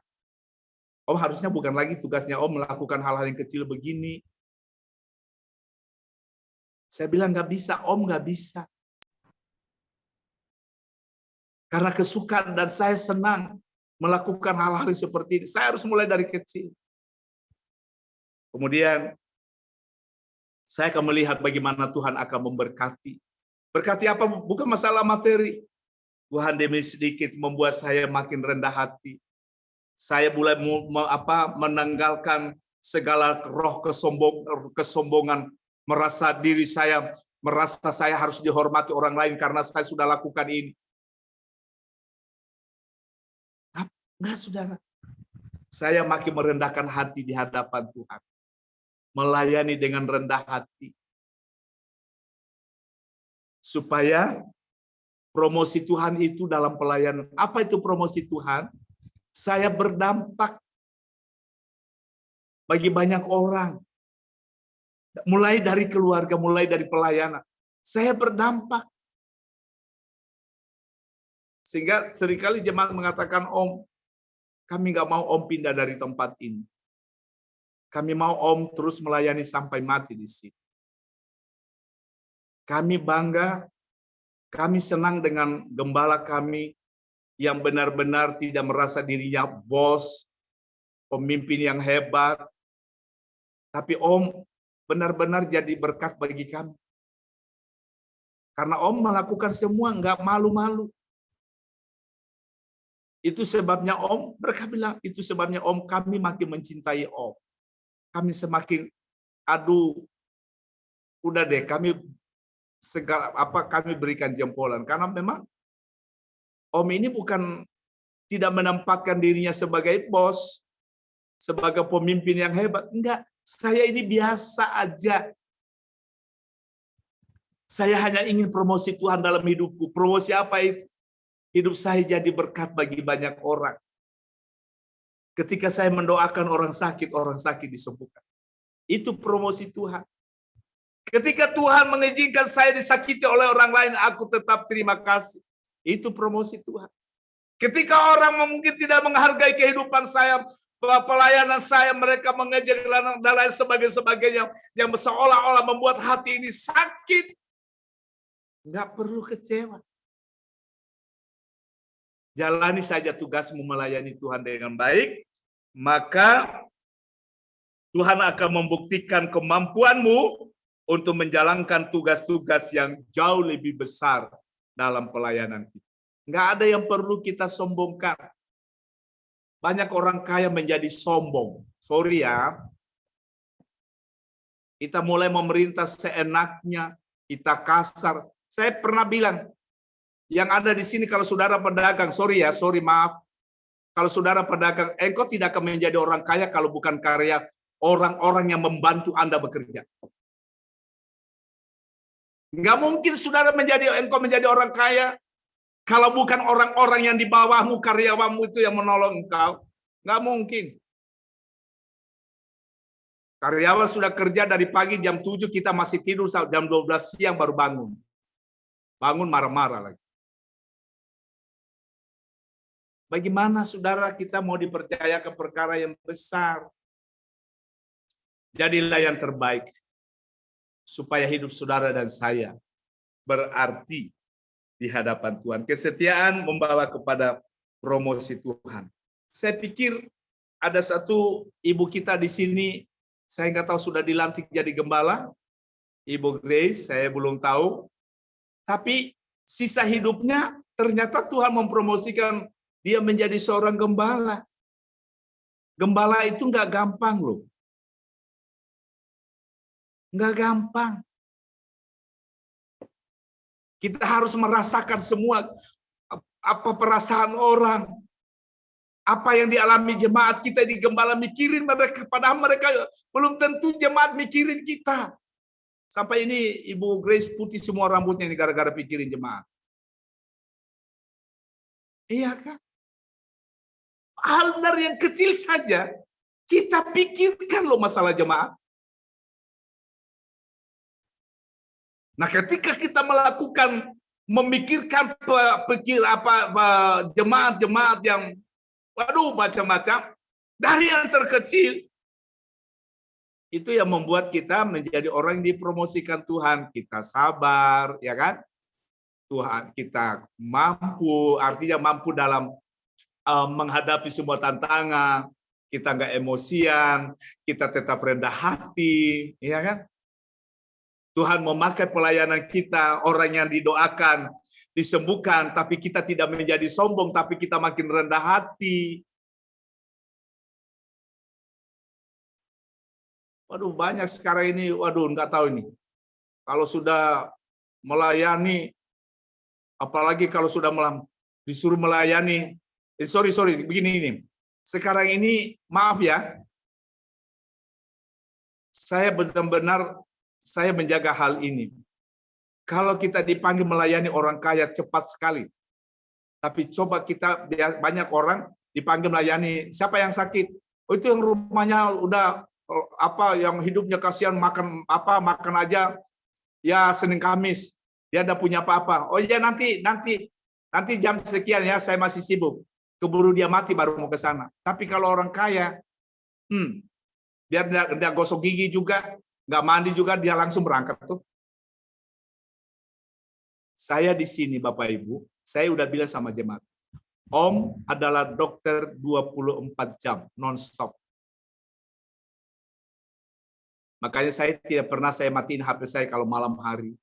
Om harusnya bukan lagi tugasnya Om melakukan hal-hal yang kecil begini. Saya bilang nggak bisa, Om nggak bisa. Karena kesukaan dan saya senang melakukan hal-hal seperti ini. Saya harus mulai dari kecil. Kemudian saya akan melihat bagaimana Tuhan akan memberkati. Berkati apa? Bukan masalah materi. Tuhan demi sedikit membuat saya makin rendah hati. Saya mulai menanggalkan segala roh kesombongan, merasa diri saya, merasa saya harus dihormati orang lain karena saya sudah lakukan ini. Enggak, saudara. Saya makin merendahkan hati di hadapan Tuhan. Melayani dengan rendah hati. Supaya promosi Tuhan itu dalam pelayanan. Apa itu promosi Tuhan? Saya berdampak bagi banyak orang. Mulai dari keluarga, mulai dari pelayanan. Saya berdampak. Sehingga seringkali jemaat mengatakan, Om, kami nggak mau Om pindah dari tempat ini. Kami mau Om terus melayani sampai mati di sini. Kami bangga, kami senang dengan gembala kami yang benar-benar tidak merasa dirinya bos, pemimpin yang hebat. Tapi Om benar-benar jadi berkat bagi kami. Karena Om melakukan semua nggak malu-malu. Itu sebabnya Om, mereka bilang, itu sebabnya Om, kami makin mencintai Om. Kami semakin, aduh, udah deh, kami berikan jempolan. Karena memang Om ini bukan tidak menempatkan dirinya sebagai bos, sebagai pemimpin yang hebat. Enggak, saya ini biasa aja. Saya hanya ingin promosi Tuhan dalam hidupku. Promosi apa itu? Hidup saya jadi berkat bagi banyak orang. Ketika saya mendoakan orang sakit disembuhkan. Itu promosi Tuhan. Ketika Tuhan mengizinkan saya disakiti oleh orang lain, aku tetap terima kasih. Itu promosi Tuhan. Ketika orang mungkin tidak menghargai kehidupan saya, pelayanan saya, mereka mengejar dan lain sebagainya, yang seolah-olah membuat hati ini sakit. Nggak perlu kecewa. Jalani saja tugasmu melayani Tuhan dengan baik, maka Tuhan akan membuktikan kemampuanmu untuk menjalankan tugas-tugas yang jauh lebih besar dalam pelayanan kita. Nggak ada yang perlu kita sombongkan. Banyak orang kaya menjadi sombong. Sorry ya. Kita mulai memerintah seenaknya, kita kasar. Saya pernah bilang, yang ada di sini kalau saudara pedagang, maaf. Kalau saudara pedagang, engkau tidak akan menjadi orang kaya kalau bukan karya orang-orang yang membantu Anda bekerja. Nggak mungkin saudara engkau menjadi orang kaya kalau bukan orang-orang yang di bawahmu, karyawanmu itu yang menolong engkau. Nggak mungkin. Karyawan sudah kerja dari pagi jam 7, kita masih tidur jam 12 siang baru bangun. Bangun marah-marah lagi. Bagaimana saudara kita mau dipercaya ke perkara yang besar? Jadilah yang terbaik. Supaya hidup saudara dan saya berarti di hadapan Tuhan. Kesetiaan membawa kepada promosi Tuhan. Saya pikir ada satu ibu kita di sini, saya nggak tahu sudah dilantik jadi gembala, Ibu Grace, saya belum tahu. Tapi sisa hidupnya ternyata Tuhan mempromosikan dia menjadi seorang gembala. Gembala itu nggak gampang loh. Nggak gampang. Kita harus merasakan semua apa perasaan orang. Apa yang dialami jemaat kita di gembala, mikirin mereka. Padahal mereka belum tentu jemaat mikirin kita. Sampai ini Ibu Grace putih semua rambutnya ini gara-gara pikirin jemaat. Iya kan? Hal dari yang kecil saja, kita pikirkan loh masalah jemaat. Nah, ketika kita memikirkan jemaat-jemaat yang waduh macam-macam, dari yang terkecil, itu yang membuat kita menjadi orang yang dipromosikan Tuhan. Kita sabar, ya kan? Tuhan kita mampu, artinya mampu dalam menghadapi semua tantangan. Kita nggak emosian, kita tetap rendah hati, ya kan? Tuhan memakai pelayanan kita, orang yang didoakan, disembuhkan, tapi kita tidak menjadi sombong, tapi kita makin rendah hati. Waduh, banyak sekarang ini, waduh, nggak tahu ini. Kalau sudah melayani, apalagi kalau sudah disuruh melayani, sorry, begini ini. Sekarang ini, maaf ya, saya benar-benar saya menjaga hal ini. Kalau kita dipanggil melayani orang kaya cepat sekali. Tapi coba kita, banyak orang dipanggil melayani, siapa yang sakit? Oh, itu yang rumahnya udah yang hidupnya kasihan makan aja ya Senin Kamis. Dia enggak punya apa-apa. Oh iya nanti jam sekian ya saya masih sibuk. Keburu dia mati baru mau ke sana. Tapi kalau orang kaya dia enggak gosok gigi juga, nggak mandi juga, dia langsung berangkat tuh. Saya di sini Bapak Ibu, saya udah bilang sama jemaat, Om adalah dokter 24 jam, non-stop. Makanya saya tidak pernah saya matiin HP saya kalau malam hari.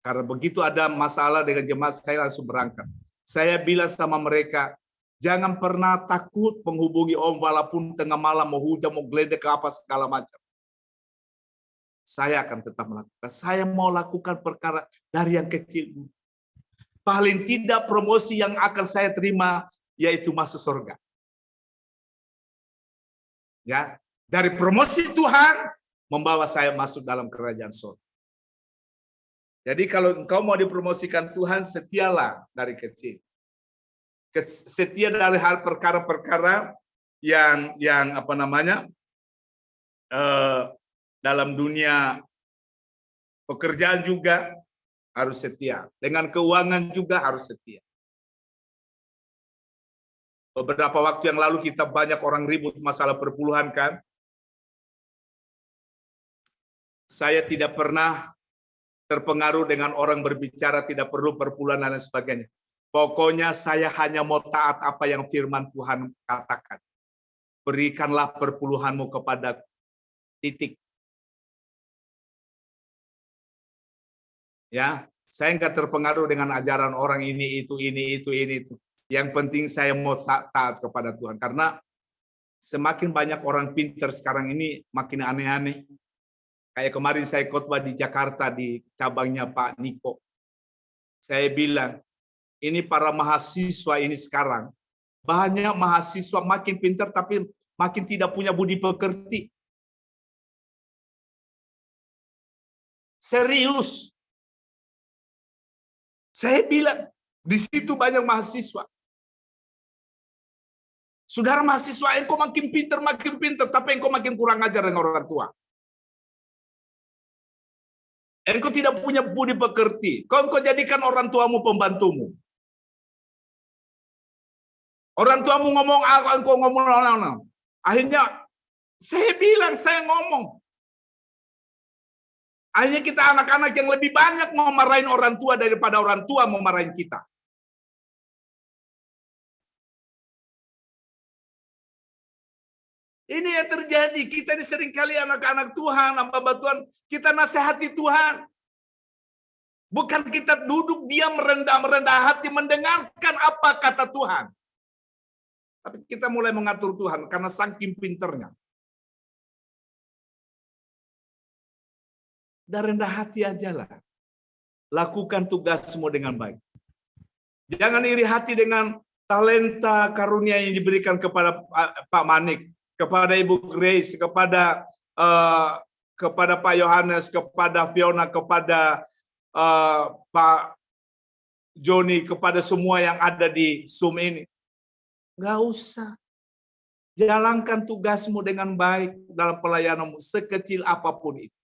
Karena begitu ada masalah dengan jemaat, saya langsung berangkat. Saya bilang sama mereka, jangan pernah takut menghubungi Om walaupun tengah malam mau hujan, mau geledek apa segala macam. Saya akan tetap melakukan. Saya mau lakukan perkara dari yang kecil. Paling tidak promosi yang akan saya terima yaitu masuk surga. Ya, dari promosi Tuhan membawa saya masuk dalam kerajaan surga. Jadi kalau engkau mau dipromosikan Tuhan, setialah dari kecil. Setia dari hal perkara-perkara yang dalam dunia pekerjaan juga harus setia. Dengan keuangan juga harus setia. Beberapa waktu yang lalu kita banyak orang ribut masalah perpuluhan kan. Saya tidak pernah terpengaruh dengan orang berbicara tidak perlu perpuluhan dan lain sebagainya. Pokoknya saya hanya mau taat apa yang firman Tuhan katakan. Berikanlah perpuluhanmu kepada titik. Ya, saya nggak terpengaruh dengan ajaran orang ini itu. Yang penting saya mau taat kepada Tuhan. Karena semakin banyak orang pintar sekarang ini makin aneh-aneh. Kayak kemarin saya khotbah di Jakarta di cabangnya Pak Niko. Saya bilang, ini para mahasiswa ini sekarang, banyak mahasiswa makin pintar tapi makin tidak punya budi pekerti. Serius. Saya bilang, di situ banyak mahasiswa. Saudara mahasiswa, engkau makin pintar, tapi engkau makin kurang ajar dengan orang tua. Engkau tidak punya budi pekerti. Engkau jadikan orang tuamu pembantumu. Orang tuamu ngomong, engkau ngomong. Akhirnya, saya bilang, saya ngomong. Akhirnya kita anak-anak yang lebih banyak memarahin orang tua daripada orang tua memarahin kita. Ini yang terjadi. Kita ini seringkali anak-anak Tuhan, hamba Tuhan, kita nasihati Tuhan. Bukan kita duduk diam merendah hati mendengarkan apa kata Tuhan. Tapi kita mulai mengatur Tuhan karena saking pinternya. Dan rendah hati ajalah. Lakukan tugasmu dengan baik. Jangan iri hati dengan talenta karunia yang diberikan kepada Pak Manik, kepada Ibu Grace, kepada Pak Yohanes, kepada Fiona, kepada Pak Joni, kepada semua yang ada di Zoom ini. Nggak usah. Jalankan tugasmu dengan baik dalam pelayananmu, sekecil apapun itu.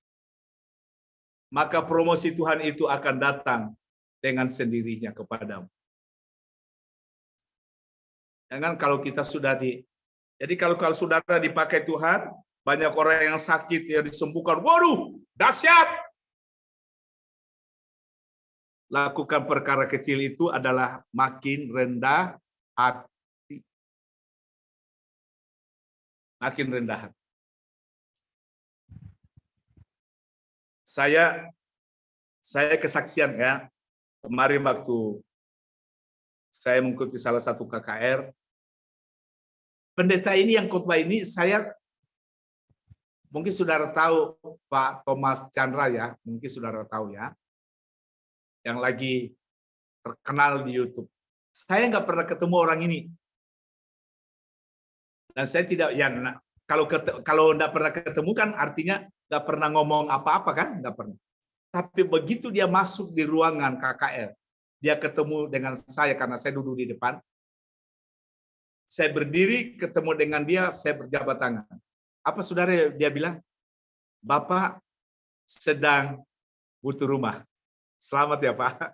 Maka promosi Tuhan itu akan datang dengan sendirinya kepadamu. Jangan kalau kita sudah jadi kalau saudara dipakai Tuhan, banyak orang yang sakit yang disembuhkan. Waduh, dahsyat. Lakukan perkara kecil itu adalah makin rendah hati. Makin rendah hati. Saya kesaksian ya. Kemarin waktu saya mengikuti salah satu KKR, pendeta ini yang khotbah ini saya mungkin saudara tahu Pak Thomas Chandra ya, mungkin saudara tahu ya, yang lagi terkenal di YouTube. Saya nggak pernah ketemu orang ini, dan saya tidak ya kalau nggak pernah ketemu kan artinya nggak pernah ngomong apa-apa kan, nggak pernah. Tapi begitu dia masuk di ruangan KKR, dia ketemu dengan saya karena saya duduk di depan. Saya berdiri, ketemu dengan dia, saya berjabat tangan. Apa saudara dia bilang? Bapak sedang butuh rumah. Selamat ya Pak.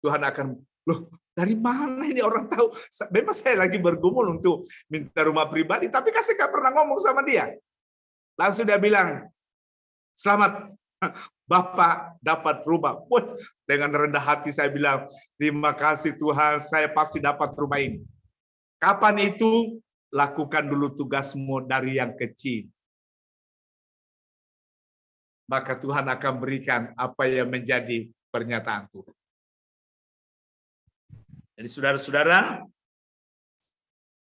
Tuhan akan, loh dari mana ini orang tahu? Memang saya lagi bergumul untuk minta rumah pribadi, tapi kan saya nggak pernah ngomong sama dia. Langsung dia bilang, selamat Bapak dapat rumah. Dengan rendah hati saya bilang, terima kasih Tuhan, saya pasti dapat rumah ini. Kapan itu? Lakukan dulu tugasmu dari yang kecil. Maka Tuhan akan berikan apa yang menjadi pernyataan Tuhan. Jadi saudara-saudara,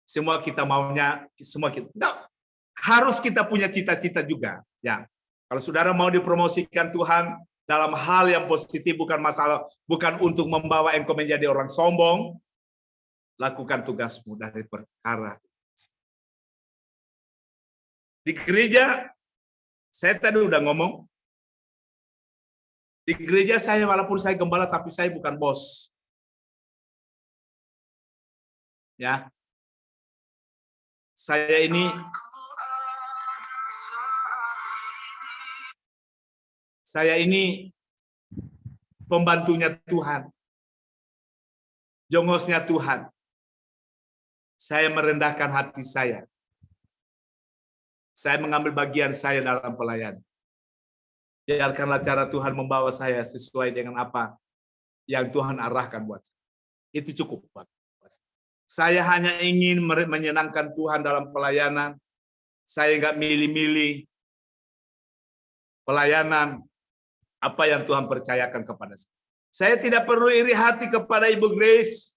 semua kita maunya, harus kita punya cita-cita juga. Ya, kalau saudara mau dipromosikan Tuhan dalam hal yang positif, bukan masalah, bukan untuk membawa engkau menjadi orang sombong, lakukan tugasmu dari perkara. Di gereja, saya tadi udah ngomong, di gereja saya walaupun saya gembala, tapi saya bukan bos. Ya, saya ini pembantunya Tuhan, jongosnya Tuhan. Saya merendahkan hati saya. Saya mengambil bagian saya dalam pelayanan. Biarkanlah cara Tuhan membawa saya sesuai dengan apa yang Tuhan arahkan buat saya. Itu cukup buat saya. Hanya ingin menyenangkan Tuhan dalam pelayanan. Saya nggak milih-milih pelayanan apa yang Tuhan percayakan kepada saya. Saya tidak perlu iri hati kepada Ibu Grace.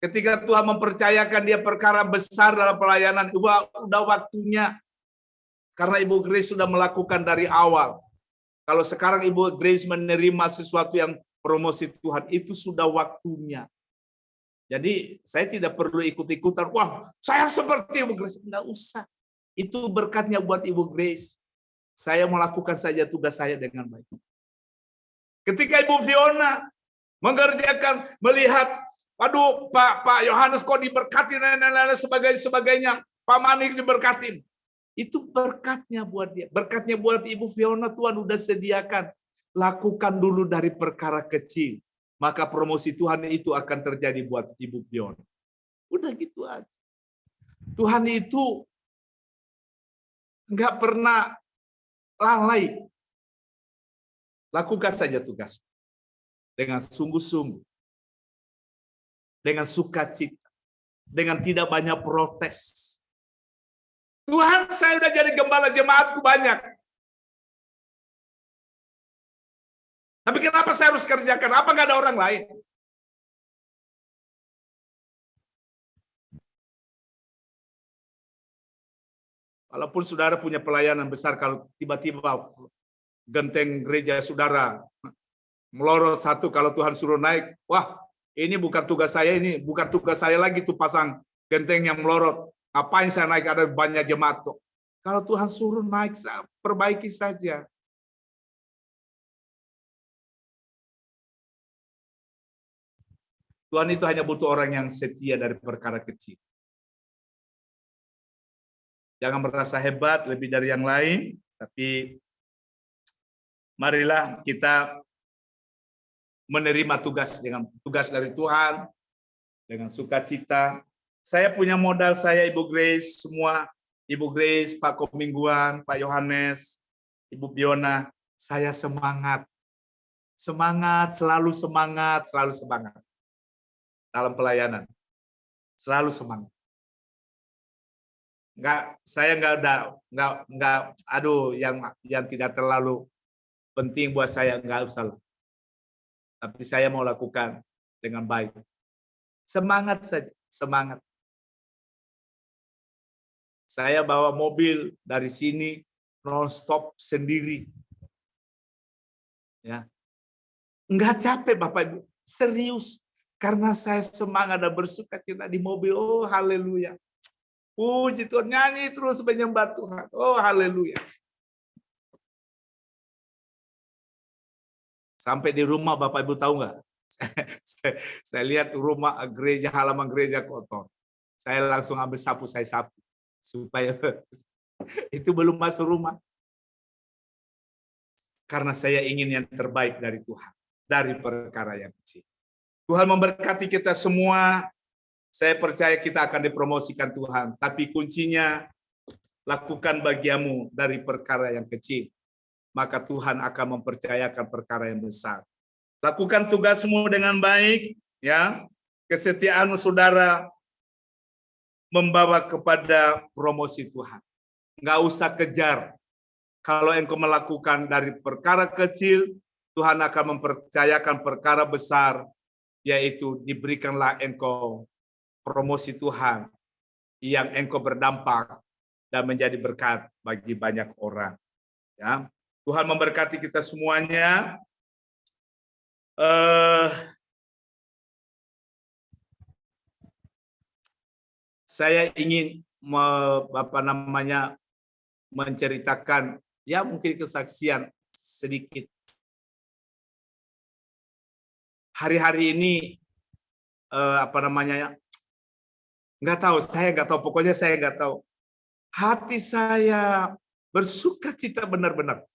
Ketika Tuhan mempercayakan dia perkara besar dalam pelayanan, udah waktunya. Karena Ibu Grace sudah melakukan dari awal. Kalau sekarang Ibu Grace menerima sesuatu yang promosi Tuhan, itu sudah waktunya. Jadi saya tidak perlu ikut-ikutan, wah saya seperti Ibu Grace. Enggak usah. Itu berkatnya buat Ibu Grace. Saya melakukan saja tugas saya dengan baik. Ketika Ibu Fiona mengerjakan, melihat, aduh Pak Yohanes kok diberkati dan sebagainya, Pak Manik diberkatin. Itu berkatnya buat dia. Berkatnya buat Ibu Fiona, Tuhan udah sediakan. Lakukan dulu dari perkara kecil. Maka promosi Tuhan itu akan terjadi buat Ibu Fiona. Udah gitu aja. Tuhan itu nggak pernah lalai. Lakukan saja tugas. Dengan sungguh-sungguh. Dengan sukacita. Dengan tidak banyak protes. Tuhan, saya udah jadi gembala jemaatku banyak. Tapi kenapa saya harus kerjakan? Apa nggak ada orang lain? Walaupun saudara punya pelayanan besar, kalau tiba-tiba genteng gereja saudara melorot satu, kalau Tuhan suruh naik, wah ini bukan tugas saya, ini bukan tugas saya lagi tuh pasang genteng yang melorot. Ngapain saya naik, ada banyak jemaat kok. Kalau Tuhan suruh naik, perbaiki saja. Tuhan itu hanya butuh orang yang setia dari perkara kecil. Jangan merasa hebat lebih dari yang lain, tapi marilah kita menerima tugas dengan tugas dari Tuhan dengan sukacita. Saya punya modal, saya Ibu Grace, semua Ibu Grace, Pak Komingguan, Pak Yohanes, Ibu Biona, saya semangat. Semangat, selalu semangat, selalu semangat. Dalam pelayanan. Selalu semangat. Saya aduh, yang tidak terlalu penting buat saya, enggak usah. Tapi saya mau lakukan dengan baik. Semangat saja, semangat. Saya bawa mobil dari sini non-stop sendiri. Ya. Enggak capek Bapak Ibu, serius. Karena saya semangat dan bersukacita di mobil. Oh, haleluya. Puji Tuhan, nyanyi terus menyembah Tuhan. Oh, haleluya. Sampai di rumah Bapak Ibu tahu nggak? Saya lihat rumah gereja, halaman gereja kotor. Saya langsung ambil sapu, saya sapu. Supaya itu belum masuk rumah. Karena saya ingin yang terbaik dari Tuhan. Dari perkara yang kecil. Tuhan memberkati kita semua. Saya percaya kita akan dipromosikan Tuhan. Tapi kuncinya, lakukan bagiamu dari perkara yang kecil. Maka Tuhan akan mempercayakan perkara yang besar. Lakukan tugasmu dengan baik. Ya, kesetiaanmu saudara membawa kepada promosi Tuhan. Nggak usah kejar. Kalau engkau melakukan dari perkara kecil, Tuhan akan mempercayakan perkara besar, yaitu diberikanlah engkau promosi Tuhan yang engkau berdampak dan menjadi berkat bagi banyak orang. Ya, Tuhan memberkati kita semuanya. Saya ingin menceritakan ya mungkin kesaksian sedikit. Hari-hari ini nggak tahu, saya nggak tahu, pokoknya saya nggak tahu. Hati saya bersukacita benar-benar.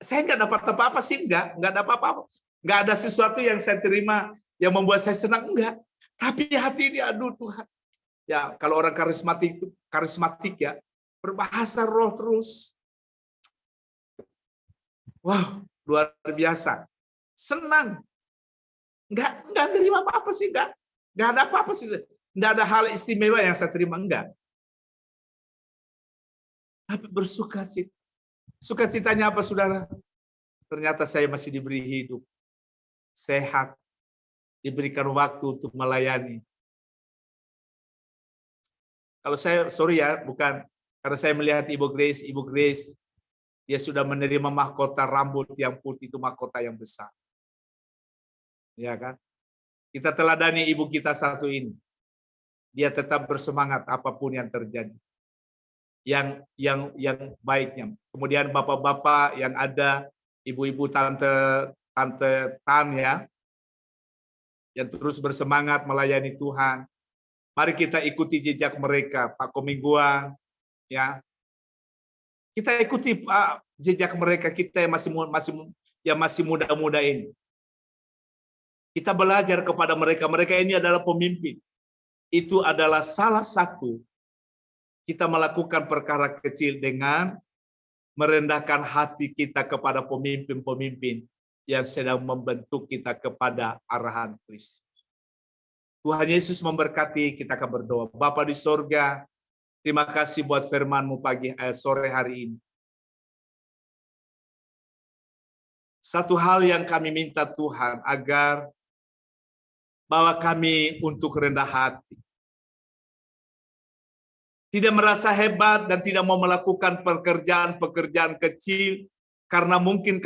Saya nggak dapat apa-apa sih, nggak ada apa-apa. Nggak ada sesuatu yang saya terima yang membuat saya senang, enggak. Tapi hati ini, aduh Tuhan. Ya, kalau orang karismatik ya, berbahasa roh terus. Wow, luar biasa. Senang. Nggak nerima apa-apa sih, nggak ada apa-apa sih. Nggak ada hal istimewa yang saya terima, enggak. Tapi bersukacita. Sukacitanya apa, saudara? Ternyata saya masih diberi hidup, sehat, diberikan waktu untuk melayani. Kalau saya, sorry ya, bukan karena saya melihat Ibu Grace, dia sudah menerima mahkota rambut yang putih, itu mahkota yang besar. Ya kan? Kita teladani ibu kita satu ini. Dia tetap bersemangat apapun yang terjadi. Yang baiknya. Kemudian bapak-bapak yang ada, ibu-ibu, tante Tan ya, yang terus bersemangat melayani Tuhan. Mari kita ikuti jejak mereka, Pak Komingguan, ya. Kita ikuti jejak mereka, kita yang masih muda-muda ini. Kita belajar kepada mereka. Mereka ini adalah pemimpin. Itu adalah salah satu kita melakukan perkara kecil dengan merendahkan hati kita kepada pemimpin-pemimpin yang sedang membentuk kita kepada arahan Kristus. Tuhan Yesus memberkati, kita akan berdoa. Bapa di sorga, terima kasih buat firman-Mu sore hari ini. Satu hal yang kami minta Tuhan, agar bawa kami untuk rendah hati. Tidak merasa hebat dan tidak mau melakukan pekerjaan-pekerjaan kecil, karena mungkin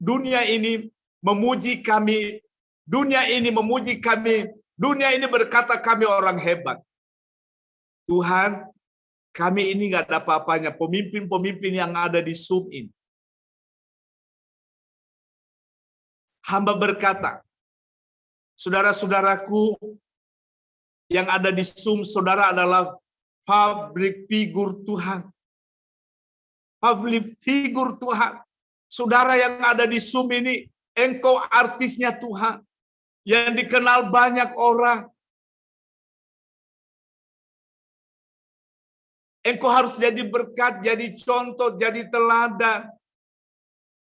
dunia ini memuji kami, dunia ini berkata kami orang hebat. Tuhan, kami ini nggak ada apa-apanya, pemimpin-pemimpin yang ada di Zoom ini. Hamba berkata, saudara-saudaraku yang ada di Zoom, saudara adalah public figure Tuhan. Public figure Tuhan. Saudara yang ada di Zoom ini, engkau artisnya Tuhan. Yang dikenal banyak orang. Engkau harus jadi berkat, jadi contoh, jadi teladan.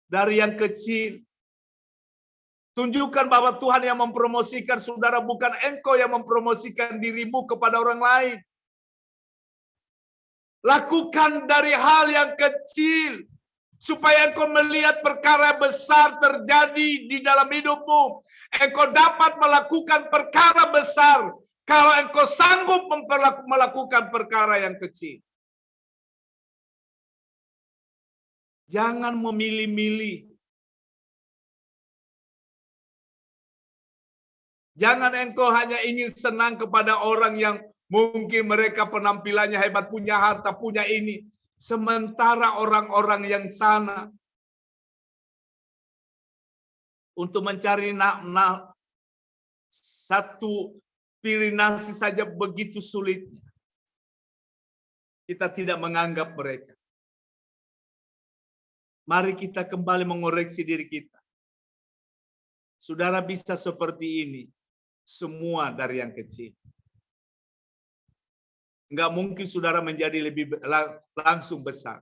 Dari yang kecil. Tunjukkan bahwa Tuhan yang mempromosikan saudara, bukan engkau yang mempromosikan dirimu kepada orang lain. Lakukan dari hal yang kecil, supaya engkau melihat perkara besar terjadi di dalam hidupmu. Engkau dapat melakukan perkara besar, kalau engkau sanggup melakukan perkara yang kecil. Jangan memilih-milih. Jangan engkau hanya ingin senang kepada orang yang mungkin mereka penampilannya hebat, punya harta, punya ini. Sementara orang-orang yang sana untuk mencari satu piring nasi saja begitu sulitnya. Kita tidak menganggap mereka. Mari kita kembali mengoreksi diri kita. Saudara bisa seperti ini. Semua dari yang kecil. Enggak mungkin saudara menjadi lebih langsung besar.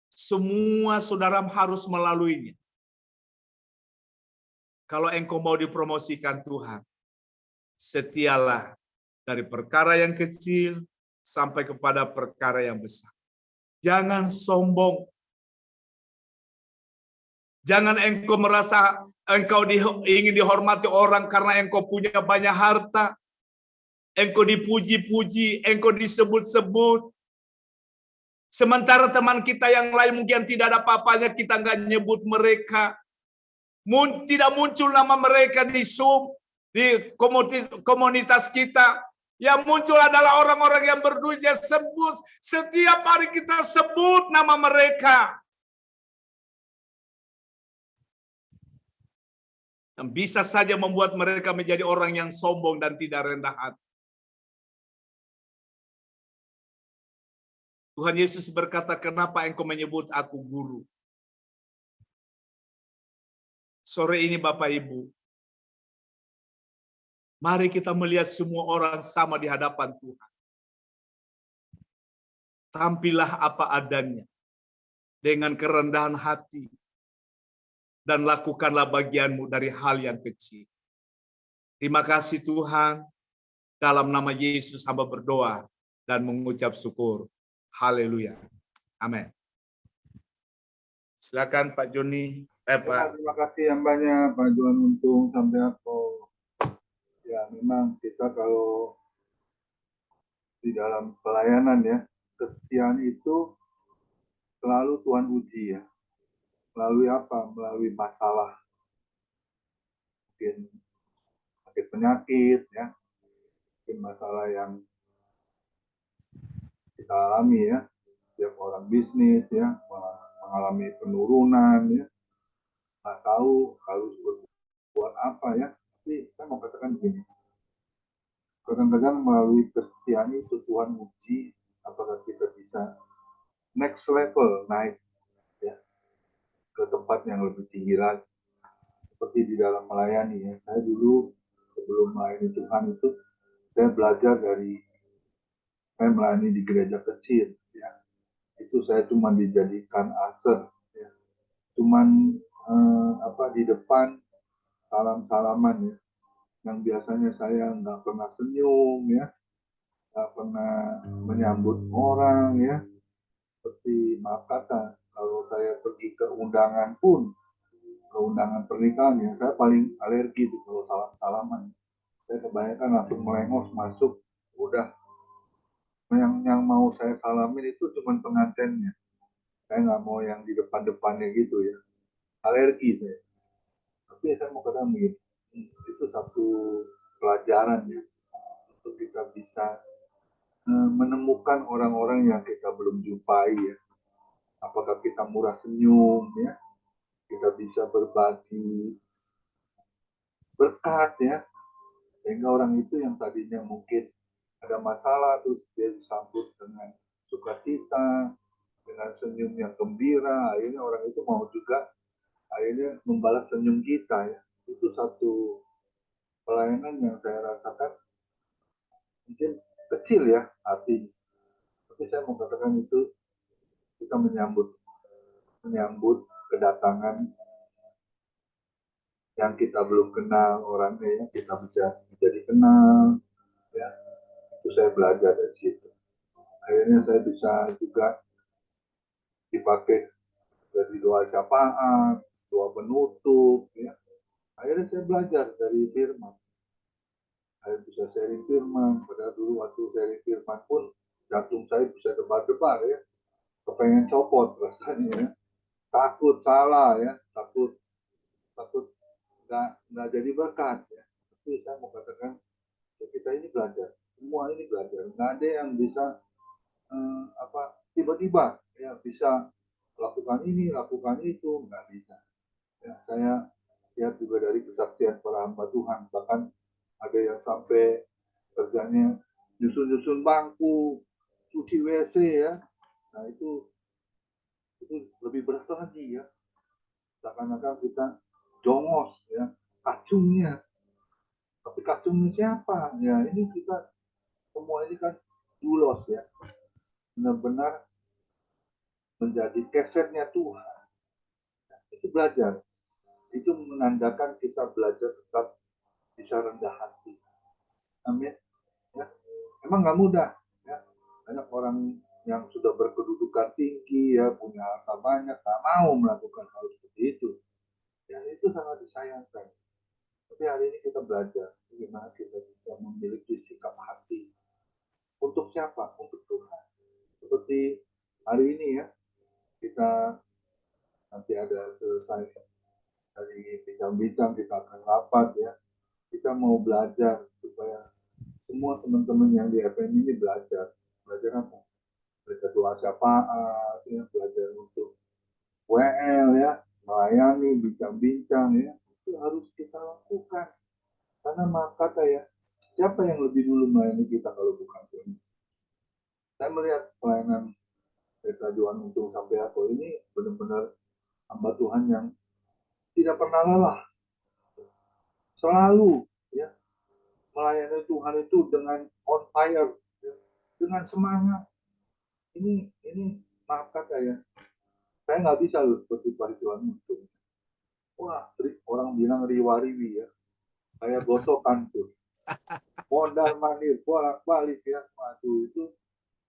Semua saudara harus melaluinya. Kalau engkau mau dipromosikan Tuhan, setialah dari perkara yang kecil sampai kepada perkara yang besar. Jangan sombong. Jangan engkau merasa engkau ingin dihormati orang karena engkau punya banyak harta. Engkau dipuji-puji, engkau disebut-sebut. Sementara teman kita yang lain mungkin tidak ada apa-apanya, kita nggak nyebut mereka. Tidak muncul nama mereka di Zoom, di komunitas kita. Yang muncul adalah orang-orang yang berduit, sebut. Setiap hari kita sebut nama mereka. Yang bisa saja membuat mereka menjadi orang yang sombong dan tidak rendah hati. Tuhan Yesus berkata, kenapa engkau menyebut aku guru? Sore ini Bapak Ibu, mari kita melihat semua orang sama di hadapan Tuhan. Tampillah apa adanya, dengan kerendahan hati, dan lakukanlah bagianmu dari hal yang kecil. Terima kasih Tuhan, dalam nama Yesus hamba berdoa dan mengucap syukur. Haleluya. Amin. Silakan Pak Joni. Pak. Terima kasih yang banyak Pak Juan Untung sampai aku. Ya memang kita kalau di dalam pelayanan ya, kesetiaan itu selalu Tuhan uji ya. Melalui apa? Melalui masalah. Mungkin sakit penyakit ya. Mungkin masalah yang kita alami ya. Setiap orang bisnis ya mengalami penurunan ya. Nggak tahu harus berbuat apa ya. Tapi saya mau katakan begini. Kadang-kadang melalui kesetiaan itu Tuhan uji apakah kita bisa next level, naik ya ke tempat yang lebih tinggi lagi. Seperti di dalam melayani ya. Saya dulu sebelum melayani Tuhan itu saya belajar dari saya melayani di gereja kecil ya. Itu saya cuma dijadikan aser ya. Cuman di depan salam-salaman ya. yang biasanya saya nggak pernah senyum ya, nggak pernah menyambut orang ya. Seperti maaf kata, kalau saya pergi ke undangan pun, ke undangan pernikahan ya, saya paling alergi tuh kalau salam-salaman. Saya kebanyakan langsung melengos masuk, udah yang mau saya salamin itu cuma pengantinnya. Saya nggak mau yang di depan-depannya gitu ya. Alergi saya. Tapi saya mau katakan begini, itu satu pelajaran ya untuk kita bisa menemukan orang-orang yang kita belum jumpai ya. Apakah kita murah senyum ya, kita bisa berbagi berkat ya, sehingga orang itu yang tadinya mungkin ada masalah terus dia disambut dengan sukacita, dengan senyum yang gembira, akhirnya orang itu mau juga akhirnya membalas senyum kita ya. Itu satu pelayanan yang saya rasakan mungkin kecil ya artinya, tapi saya mau katakan itu kita menyambut kedatangan yang kita belum kenal orangnya ya, kita bisa menjadi kenal ya. Itu saya belajar dari situ. Akhirnya saya bisa juga dipakai dari doa syafaat, doa penutup ya. Akhirnya saya belajar dari firman. Saya bisa sharing firman. Pada dulu waktu sharing firman pun jantung saya bisa debar-debar ya. Kepengen copot rasanya ya. Takut salah ya, takut nggak jadi berkat ya. Tapi saya mau katakan ya kita ini belajar, semua ini belajar. Nggak ada yang bisa tiba-tiba ya bisa lakukan ini, lakukan itu, nggak bisa. Ya, saya lihat juga dari kesaksian para hamba Tuhan, bahkan ada yang sampai kerjanya nyusun-nyusun bangku, cuci WC ya. Nah itu lebih berat lagi ya. Seakan-akan kita jongos ya, kacungnya. Tapi kacungnya siapa? Ya ini kita semua ini kan dulos ya. Benar-benar menjadi kesetnya Tuhan. Itu belajar. Itu menandakan kita belajar tetap bisa rendah hati. Amin. Ya. Emang nggak mudah. Ya. Banyak orang yang sudah berkedudukan tinggi, ya punya harta banyak, nggak mau melakukan hal seperti itu. Ya itu sangat disayangkan. Tapi hari ini kita belajar bagaimana kita bisa memiliki sikap hati. Untuk siapa? Untuk Tuhan. Seperti hari ini ya, kita nanti ada selesai dari bincang-bincang, kita akan rapat ya. Kita mau belajar supaya semua teman-teman yang di FM ini belajar apa? Belajar doa syafaat, ya, belajar untuk WL ya, melayani, bincang-bincang ya, itu harus kita lakukan. Karena maaf kata ya, siapa yang lebih dulu melayani kita kalau bukan Tuhan? Saya melihat pelayanan Tuhan untuk sampai aku ini benar-benar hamba Tuhan yang tidak pernah lelah, selalu ya melayani Tuhan itu dengan on fire, ya, dengan semangat. Ini maaf kata ya, saya nggak bisa loh seperti Pak Tuhan itu. Wah, orang bilang riwa-riwi ya, kayak gosokan tuh, mondar mandir bolak-balik ya. Waduh itu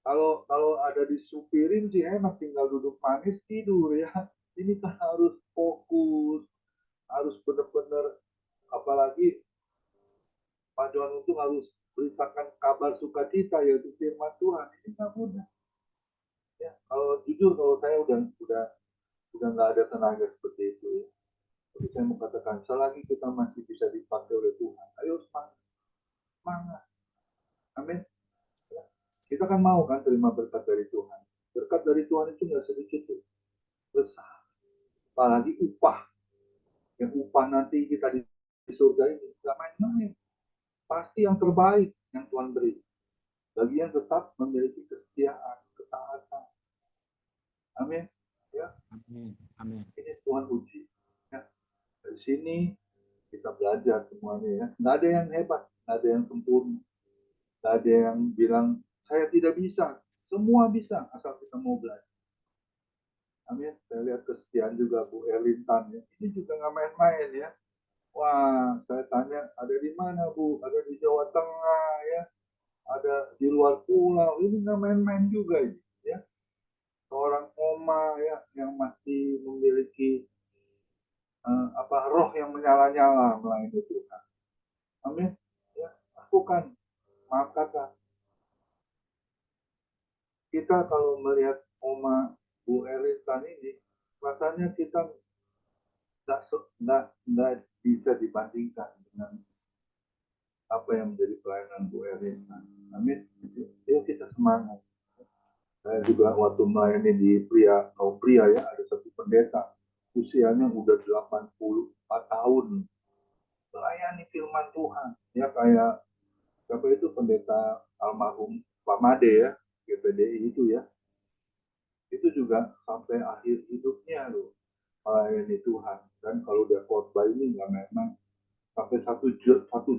kalau ada disupirin sih enak, tinggal duduk manis tidur ya. Ini kan harus fokus, harus benar-benar, apalagi Pak Johan itu harus beritakan kabar sukacita yaitu firman Tuhan. Ini nggak mudah. Ya, kalau jujur kalau saya udah nggak ada tenaga seperti itu ya. Tapi saya mau katakan selagi kita masih bisa dipakai oleh Tuhan, ayo semangat. Amin. Ya. Kita kan mau kan terima berkat dari Tuhan. Berkat dari Tuhan itu nggak sedikit tuh, besar. Apalagi upah. Yang upah nanti kita di surga ini nggak main-main. Pasti yang terbaik yang Tuhan beri. Bagi yang tetap memiliki kesetiaan, ketaatan. Amin. Ya. Amin. Amin. Ini Tuhan uji. Ya. Dari sini kita belajar semuanya ya. Nggak ada yang hebat, nggak ada yang sempurna. Nggak ada yang bilang, saya tidak bisa. Semua bisa, asal kita mau belajar. Amin. Saya lihat kesetiaan juga Bu Erlintan ya. Ini juga nggak main-main ya. Wah, saya tanya, ada di mana Bu? Ada di Jawa Tengah ya, ada di luar pulau. Ini nggak main-main juga ini, ya. Seorang oma ya yang masih memiliki roh yang menyala-nyala melayani Tuhan. Amin. Ya, lakukan. Maaf kata, kita kalau melihat oma Bu Elitan ini, rasanya kita nggak bisa dibandingkan dengan apa yang menjadi pelayanan Bu Elitan. Amin. Yuk kita semangat. Saya juga waktu melayani di kaum pria ya, ada satu pendeta usianya udah 84 tahun melayani firman Tuhan ya, kayak siapa itu pendeta almarhum Pak Made ya, GPDI itu ya, itu juga sampai akhir hidupnya loh melayani Tuhan. Dan kalau dia khotbah ini nggak memang sampai satu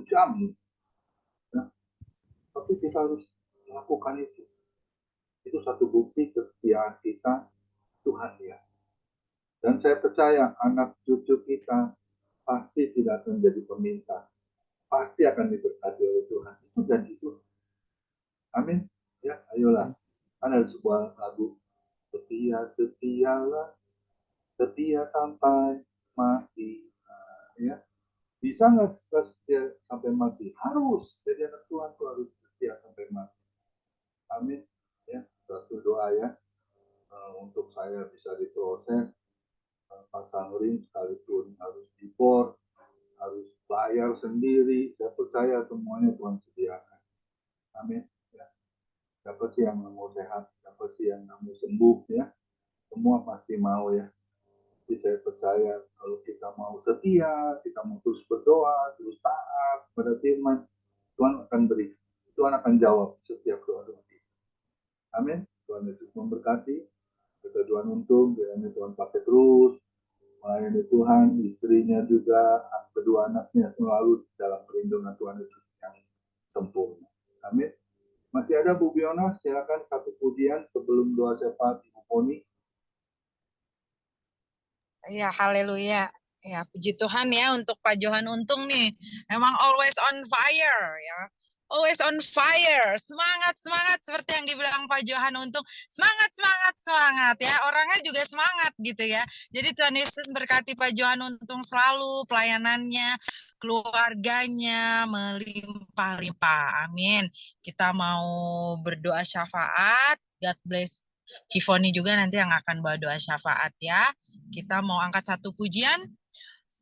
jam ya. Tapi kita harus melakukan itu. Itu satu bukti kesetiaan kita Tuhan ya. Dan saya percaya anak cucu kita pasti tidak akan jadi peminta, pasti akan diberkati oleh Tuhan. Itu janji Tuhan. Amin. Ya, ayolah. Ada sebuah lagu, setialah, setia sampai mati. Nah, ya, bisa nggak setia sampai mati? Harus. Jadi anak Tuhan tuh harus setia sampai mati. Amin. Ya, satu doa ya, untuk saya bisa diproses, pasang ring sekalipun harus dibor, harus bayar sendiri. Saya percaya semuanya Tuhan sediakan. Amin. Ya. Siapa sih yang mau sehat? Siapa sih yang mau sembuh ya? Semua pasti mau ya. Jadi saya percaya kalau kita mau setia, kita mau terus berdoa, terus taat pada firman, Tuhan akan beri. Tuhan akan jawab setiap doa-doa kita. Amin. Tuhan Yesus memberkati. Kita Tuhan untung, kiranya Tuhan pakai terus melayani Tuhan, istrinya juga, kedua anaknya selalu dalam perlindungan Tuhan Yesus yang sempurna. Amin. Masih ada Bu Biona, silakan satu pujian sebelum doa syafaat Ibu Poni. Ya, haleluya. Ya, puji Tuhan ya untuk Pak Johan Untung nih. Emang always on fire ya. Always on fire. Semangat, semangat seperti yang dibilang Pak Johan Untung. Semangat, semangat, semangat ya. Orangnya juga semangat gitu ya. Jadi Tuhan Yesus berkati Pak Johan Untung selalu, pelayanannya, keluarganya melimpah-limpah. Amin. Kita mau berdoa syafaat. God bless Cifoni juga nanti yang akan bawa doa syafaat ya. Kita mau angkat satu pujian.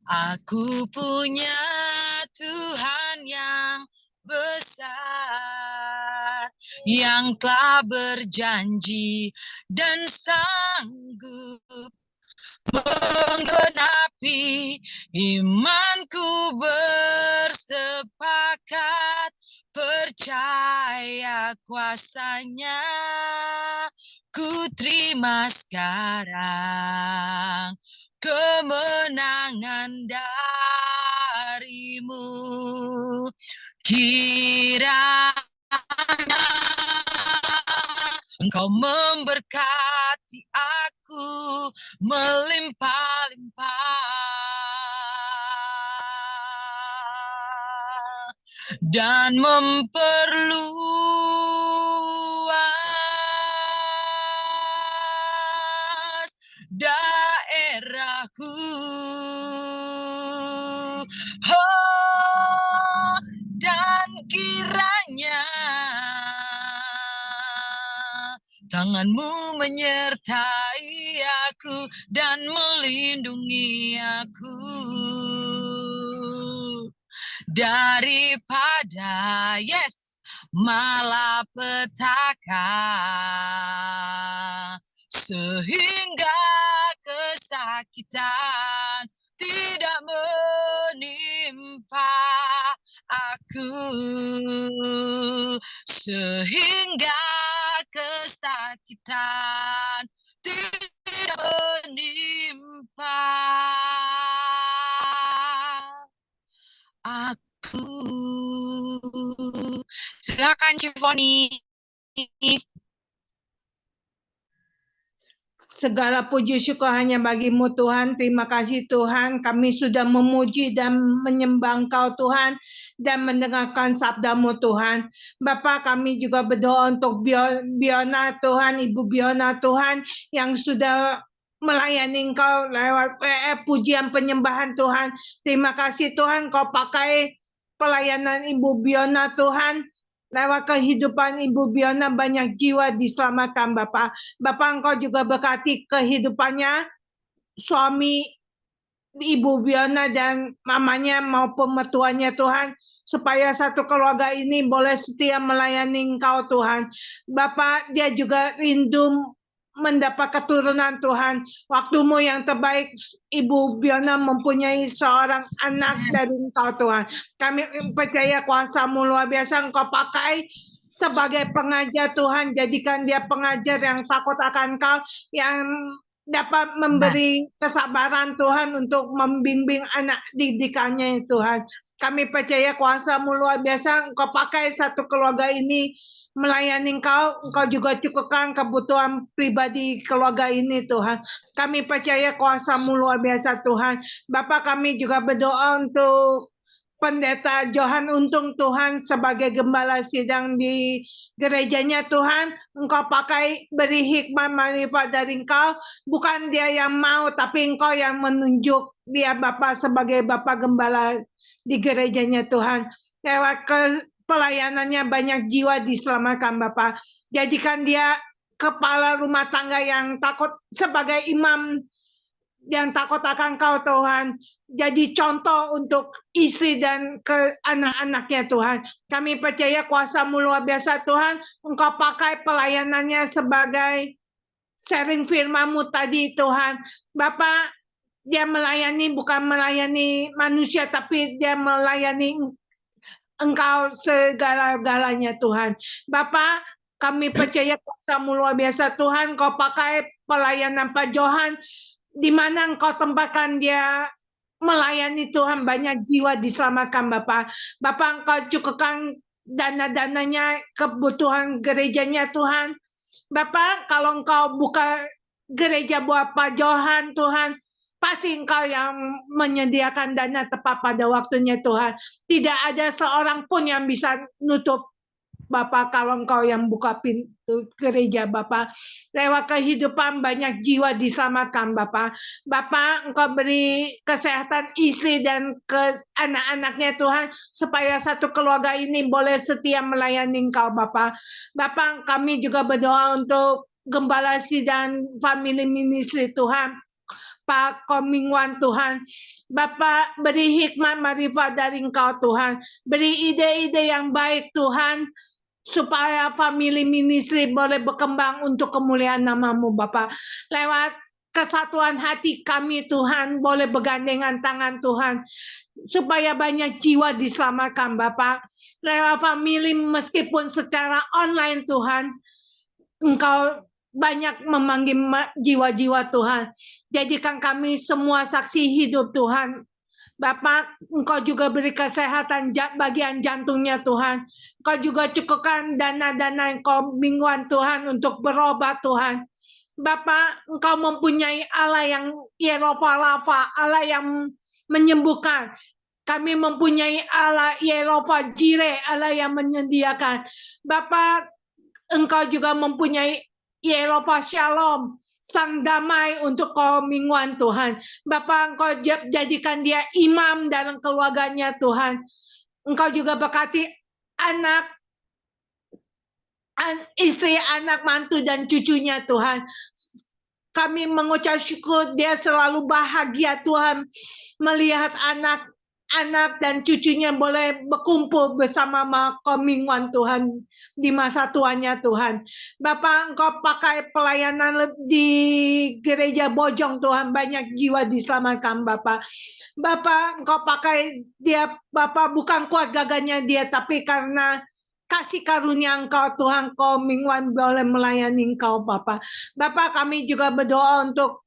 Aku punya Tuhan yang besar, yang telah berjanji dan sanggup menggenapi imanku bersepakat, percaya kuasanya, ku terima sekarang kemenangan darimu. Kiranya Engkau memberkati aku melimpah-limpah dan memperluas daerahku. Oh, dan kiranya tanganmu menyertai aku dan melindungi aku daripada malapetaka, sehingga kesakitan tidak menimpa aku, sehingga kesakitan tidak menimpa aku. Silakan Cifoni. Segala puji syukur hanya bagi-Mu Tuhan. Terima kasih Tuhan, kami sudah memuji dan menyembah Engkau Tuhan dan mendengarkan sabda-Mu Tuhan. Bapa, kami juga berdoa untuk Biona Tuhan, Ibu Biona Tuhan yang sudah melayani Engkau lewat pujian penyembahan Tuhan. Terima kasih Tuhan, Kau pakai pelayanan Ibu Biona Tuhan. Lewat kehidupan Ibu Biona banyak jiwa diselamatkan Bapak. Bapak Engkau juga berkati kehidupannya, suami Ibu Biona dan mamanya maupun mertuanya Tuhan. Supaya satu keluarga ini boleh setia melayani Engkau Tuhan. Bapak, dia juga rindu mendapat keturunan Tuhan. Waktu-Mu yang terbaik, Ibu Biona mempunyai seorang anak dari Engkau Tuhan. Kami percaya kuasa-Mu luar biasa, Engkau pakai sebagai pengajar Tuhan. Jadikan dia pengajar yang takut akan Engkau, yang dapat memberi kesabaran Tuhan untuk membimbing anak didikannya Tuhan. Kami percaya kuasa-Mu luar biasa, Engkau pakai satu keluarga ini melayani Engkau juga cukupkan kebutuhan pribadi keluarga ini Tuhan. Kami percaya kuasa-Mu luar biasa Tuhan. Bapak, kami juga berdoa untuk Pendeta Johan Untung Tuhan sebagai gembala sidang di gerejanya Tuhan. Engkau pakai beri hikmah marifat dari Engkau. Bukan dia yang mau, tapi Engkau yang menunjuk dia Bapak sebagai Bapak gembala di gerejanya Tuhan. Lewat pelayanannya banyak jiwa diselamatkan Bapak. Jadikan dia kepala rumah tangga yang takut, sebagai imam yang takut akan Kau Tuhan. Jadi contoh untuk istri dan ke anak-anaknya Tuhan. Kami percaya kuasa-Mu luar biasa Tuhan. Engkau pakai pelayanannya sebagai sharing firman-Mu tadi Tuhan. Bapak, dia melayani bukan melayani manusia, tapi dia melayani Engkau segala-galanya Tuhan. Bapak, kami percaya kuasa-Mu luar biasa Tuhan. Kau pakai pelayanan Pak Johan, di mana Engkau tempatkan dia melayani Tuhan, banyak jiwa diselamatkan Bapak. Bapak, Engkau cukupkan dana-dananya, kebutuhan gerejanya Tuhan. Bapak, kalau Engkau buka gereja buat Pak Johan Tuhan, pasti Engkau yang menyediakan dana tepat pada waktunya Tuhan. Tidak ada seorang pun yang bisa nutup Bapak kalau Engkau yang buka pintu gereja Bapak. Lewat kehidupan banyak jiwa diselamatkan Bapak. Bapak, Engkau beri kesehatan istri dan ke anak-anaknya Tuhan, supaya satu keluarga ini boleh setia melayani Engkau Bapak. Bapak, kami juga berdoa untuk gembala sidang family ministry Tuhan, Pak Komingwan Tuhan. Bapak, beri hikmat marifat dari Engkau Tuhan. Beri ide-ide yang baik Tuhan, supaya family ministry boleh berkembang untuk kemuliaan nama-Mu Bapak. Lewat kesatuan hati kami Tuhan, boleh bergandengan tangan Tuhan, supaya banyak jiwa diselamatkan Bapak. Lewat family meskipun secara online Tuhan, Engkau banyak memanggil jiwa-jiwa Tuhan. Jadikan kami semua saksi hidup Tuhan. Bapak, Engkau juga beri kesehatan bagian jantungnya Tuhan. Engkau juga cukupkan dana-dana Engkau mingguan Tuhan untuk berobat Tuhan. Bapak, Engkau mempunyai Allah yang Yehovah, Allah yang menyembuhkan. Kami mempunyai Allah Yehovah Jireh, Allah yang menyediakan. Bapak, Engkau juga mempunyai Yehovah Shalom, Sang Damai untuk kaum mingguan Tuhan. Bapak, Engkau jadikan dia imam dalam keluarganya Tuhan. Engkau juga berkati anak, istri, anak, mantu, dan cucunya Tuhan. Kami mengucap syukur dia selalu bahagia Tuhan, melihat anak dan cucunya boleh berkumpul bersama mingguan Tuhan di masa tuanya Tuhan. Bapak, Engkau pakai pelayanan di gereja Bojong Tuhan, banyak jiwa diselamatkan Bapak. Bapak, Engkau pakai dia Bapak, bukan kuat gagahnya dia, tapi karena kasih karunia Engkau Tuhan, Kau mingguan boleh melayani Engkau Bapak. Bapak, kami juga berdoa untuk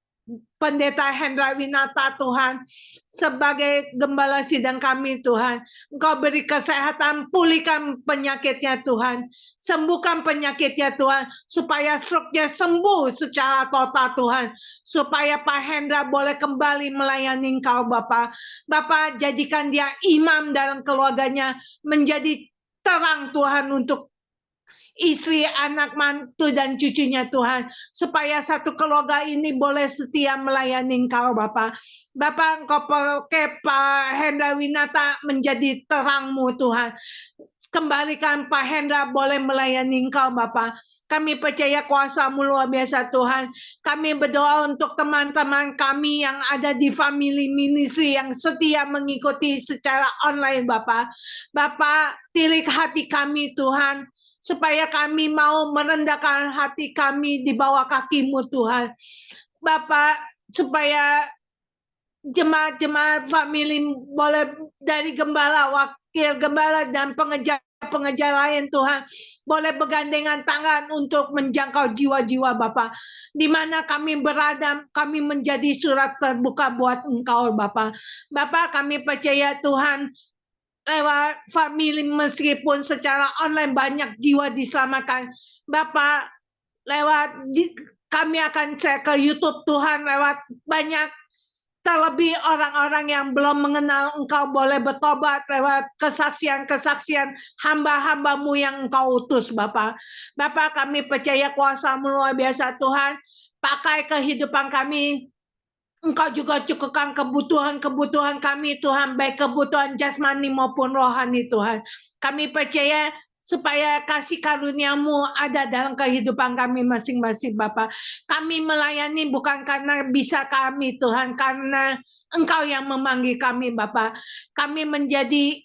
Pendeta Hendra Winata Tuhan, sebagai gembala sidang kami Tuhan. Engkau beri kesehatan, pulihkan penyakitnya Tuhan, sembuhkan penyakitnya Tuhan, supaya stroke-nya sembuh secara total Tuhan, supaya Pak Hendra boleh kembali melayani Engkau Bapak. Bapak jadikan dia imam dalam keluarganya, menjadi terang Tuhan untuk istri, anak, mantu, dan cucunya Tuhan. Supaya satu keluarga ini boleh setia melayani Engkau Bapak. Bapak, Engkau pakai Pak Hendra Winata menjadi terang-Mu Tuhan. Kembalikan Pak Hendra boleh melayani Engkau Bapak. Kami percaya kuasa-Mu luar biasa Tuhan. Kami berdoa untuk teman-teman kami yang ada di family ministry yang setia mengikuti secara online Bapak. Bapak, tilik hati kami Tuhan, supaya kami mau merendahkan hati kami di bawah kaki-Mu Tuhan. Bapak, supaya jemaat-jemaat family boleh dari gembala, wakil gembala, dan pengejar lain Tuhan, boleh bergandengan tangan untuk menjangkau jiwa-jiwa Bapak. Di mana kami berada, kami menjadi surat terbuka buat Engkau Bapak. Bapak, kami percaya Tuhan, lewat family meskipun secara online banyak jiwa diselamatkan. Bapak, kami akan share ke YouTube Tuhan, lewat banyak terlebih orang-orang yang belum mengenal Engkau boleh bertobat lewat kesaksian-kesaksian hamba-hamba-Mu yang Engkau utus Bapak. Bapak, kami percaya kuasa-Mu luar biasa Tuhan. Pakai kehidupan kami, Engkau juga cukupkan kebutuhan-kebutuhan kami Tuhan, baik kebutuhan jasmani maupun rohani Tuhan. Kami percaya supaya kasih karunia-Mu ada dalam kehidupan kami masing-masing Bapak. Kami melayani bukan karena bisa kami Tuhan, karena Engkau yang memanggil kami Bapak. Kami menjadi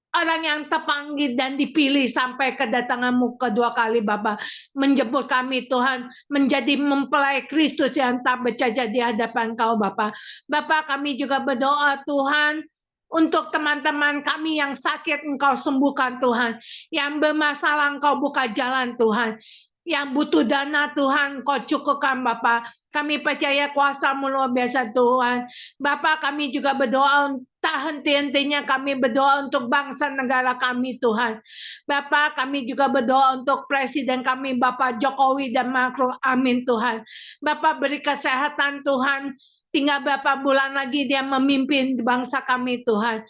orang yang terpanggil dan dipilih sampai kedatangan-Mu kedua kali Bapak. Menjemput kami Tuhan menjadi mempelai Kristus yang tak bercacat di hadapan Kau Bapak. Bapak, kami juga berdoa Tuhan untuk teman-teman kami yang sakit Engkau sembuhkan Tuhan. Yang bermasalah Engkau buka jalan Tuhan. Yang butuh dana Tuhan Kau cukupkan Bapak. Kami percaya kuasa-Mu luar biasa Tuhan. Bapak, kami juga berdoa, tak henti-hentinya kami berdoa untuk bangsa negara kami Tuhan. Bapak, kami juga berdoa untuk Presiden kami Bapak Jokowi dan Maruf Amin Tuhan. Bapak, beri kesehatan Tuhan. Tinggal beberapa bulan lagi dia memimpin bangsa kami Tuhan.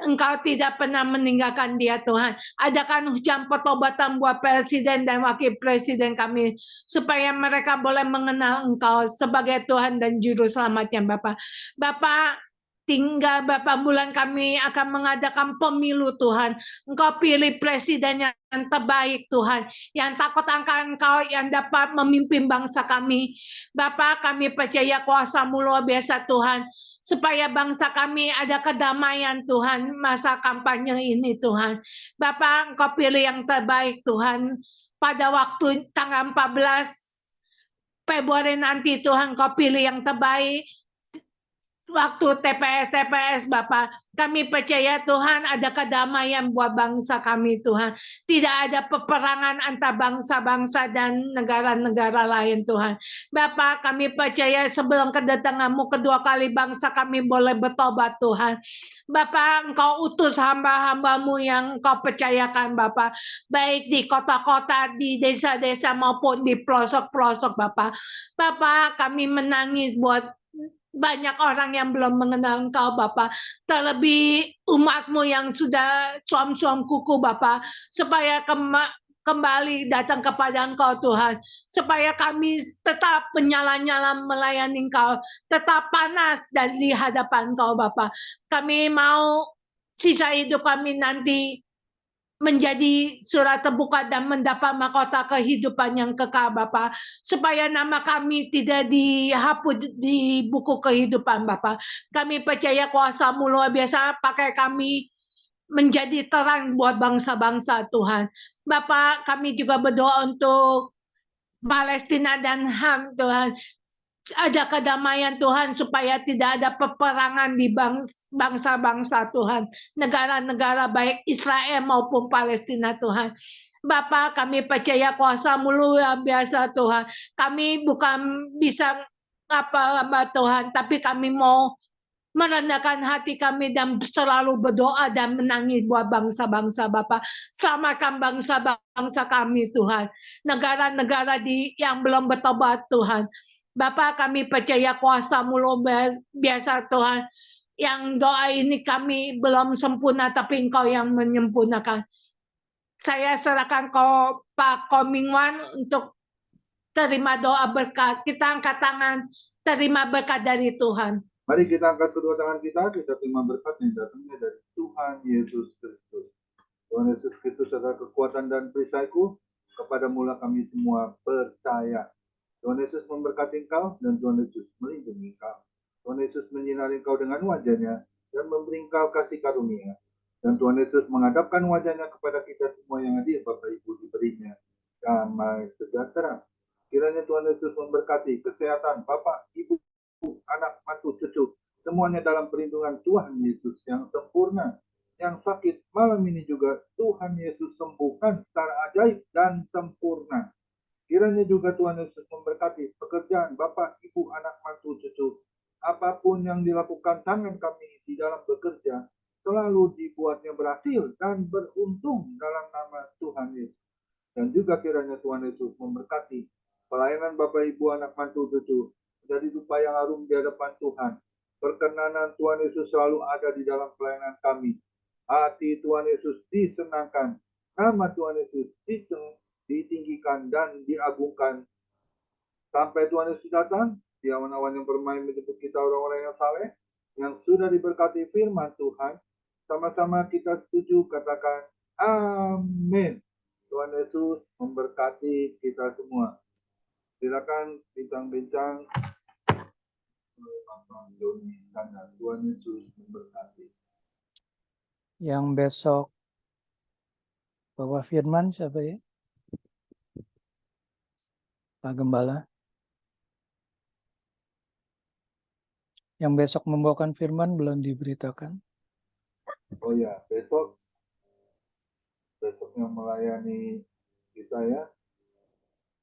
Engkau tidak pernah meninggalkan dia Tuhan. Adakan hujan pertobatan buat Presiden dan Wakil Presiden kami, supaya mereka boleh mengenal Engkau sebagai Tuhan dan Juru Selamatnya Bapak. Bapak, tinggal beberapa bulan kami akan mengadakan pemilu Tuhan. Engkau pilih presiden yang terbaik Tuhan, yang takut akan Engkau, yang dapat memimpin bangsa kami. Bapak, kami percaya kuasa-Mu luar biasa Tuhan, supaya bangsa kami ada kedamaian Tuhan masa kampanye ini Tuhan. Bapak, Engkau pilih yang terbaik Tuhan. Pada waktu tanggal 14 Februari nanti Tuhan, Engkau pilih yang terbaik. Waktu TPS Bapak, kami percaya Tuhan ada kedamaian buat bangsa kami Tuhan. Tidak ada peperangan antar bangsa-bangsa dan negara-negara lain Tuhan. Bapak, kami percaya sebelum kedatangan-Mu kedua kali bangsa kami boleh bertobat Tuhan. Bapak, Engkau utus hamba-hamba-Mu yang Engkau percayakan Bapak, baik di kota-kota, di desa-desa maupun di pelosok-pelosok Bapak. Bapak, kami menangis buat banyak orang yang belum mengenal Engkau Bapak, terlebih umat-Mu yang sudah suam-suam kuku Bapak, supaya kembali datang kepada Engkau Tuhan, supaya kami tetap menyala-nyala melayani Engkau, tetap panas dan di hadapan Engkau Bapak. Kami mau sisa hidup kami nanti menjadi surat terbuka dan mendapat mahkota kehidupan yang kekal Bapak, supaya nama kami tidak dihapus di buku kehidupan Bapak. Kami percaya kuasa-Mu luar biasa, pakai kami menjadi terang buat bangsa-bangsa Tuhan. Bapak, kami juga berdoa untuk Palestina dan HAM Tuhan. Ada kedamaian Tuhan, supaya tidak ada peperangan di bangsa-bangsa Tuhan, negara-negara baik Israel maupun Palestina Tuhan. Bapak, kami percaya kuasa-Mu luar biasa Tuhan. Kami bukan bisa hamba Tuhan, tapi kami mau merendahkan hati kami dan selalu berdoa dan menangis buat bangsa-bangsa Bapak. Selamatkan bangsa-bangsa kami Tuhan. Negara-negara yang belum bertobat Tuhan. Bapak, kami percaya kuasa-Mu luar biasa Tuhan. Yang doa ini kami belum sempurna, tapi Engkau yang menyempurnakan. Saya serahkan Pak Komingwan untuk terima doa berkat. Kita angkat tangan, terima berkat dari Tuhan. Mari kita angkat kedua tangan kita terima berkat yang datangnya dari Tuhan Yesus Kristus. Tuhan Yesus Kristus adalah kekuatan dan perisaiku, kepada mula kami semua percaya. Tuhan Yesus memberkati engkau dan Tuhan Yesus melindungi engkau. Tuhan Yesus menyinari engkau dengan wajahnya dan memberi engkau kasih karunia. Dan Tuhan Yesus menghadapkan wajahnya kepada kita semua yang hadir, Bapak Ibu, diberinya damai sejahtera. Kiranya Tuhan Yesus memberkati kesehatan Bapak, Ibu, anak, mantu, cucu, semuanya dalam perlindungan Tuhan Yesus yang sempurna. Yang sakit malam ini juga Tuhan Yesus sembuhkan secara ajaib dan sempurna. Kiranya juga Tuhan Yesus memberkati pekerjaan Bapak, Ibu, anak, mantu, cucu. Apapun yang dilakukan tangan kami di dalam bekerja, selalu dibuatnya berhasil dan beruntung dalam nama Tuhan Yesus. Dan juga kiranya Tuhan Yesus memberkati pelayanan Bapak, Ibu, anak, mantu, cucu menjadi rupa yang harum di hadapan Tuhan. Perkenanan Tuhan Yesus selalu ada di dalam pelayanan kami. Hati Tuhan Yesus disenangkan. Nama Tuhan Yesus ditinggikan dan diagungkan. Sampai Tuhan Yesus datang, di awan-awan yang bermain menjemput kita orang-orang yang saleh, yang sudah diberkati firman Tuhan. Sama-sama kita setuju, katakan amin. Tuhan Yesus memberkati kita semua. Silakan bincang-bincang. Tuhan Yesus memberkati. Yang besok bawa firman siapa ya? Pak Gembala. Yang besok membawakan firman belum diberitakan. Oh ya, besok yang melayani kita ya.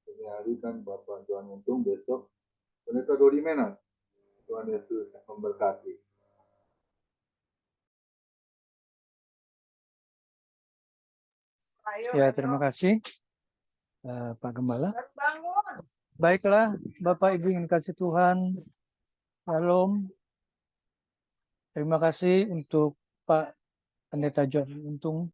Ini hari kan Bapak Tuhan Untung, besok Pendeta Dodi Mena. Tuhan Yesus memberkati. Ya, terima kasih Pak Gembala. Baiklah, Bapak Ibu yang kasih Tuhan, Shalom. Terima kasih untuk Pak Pendeta John Untung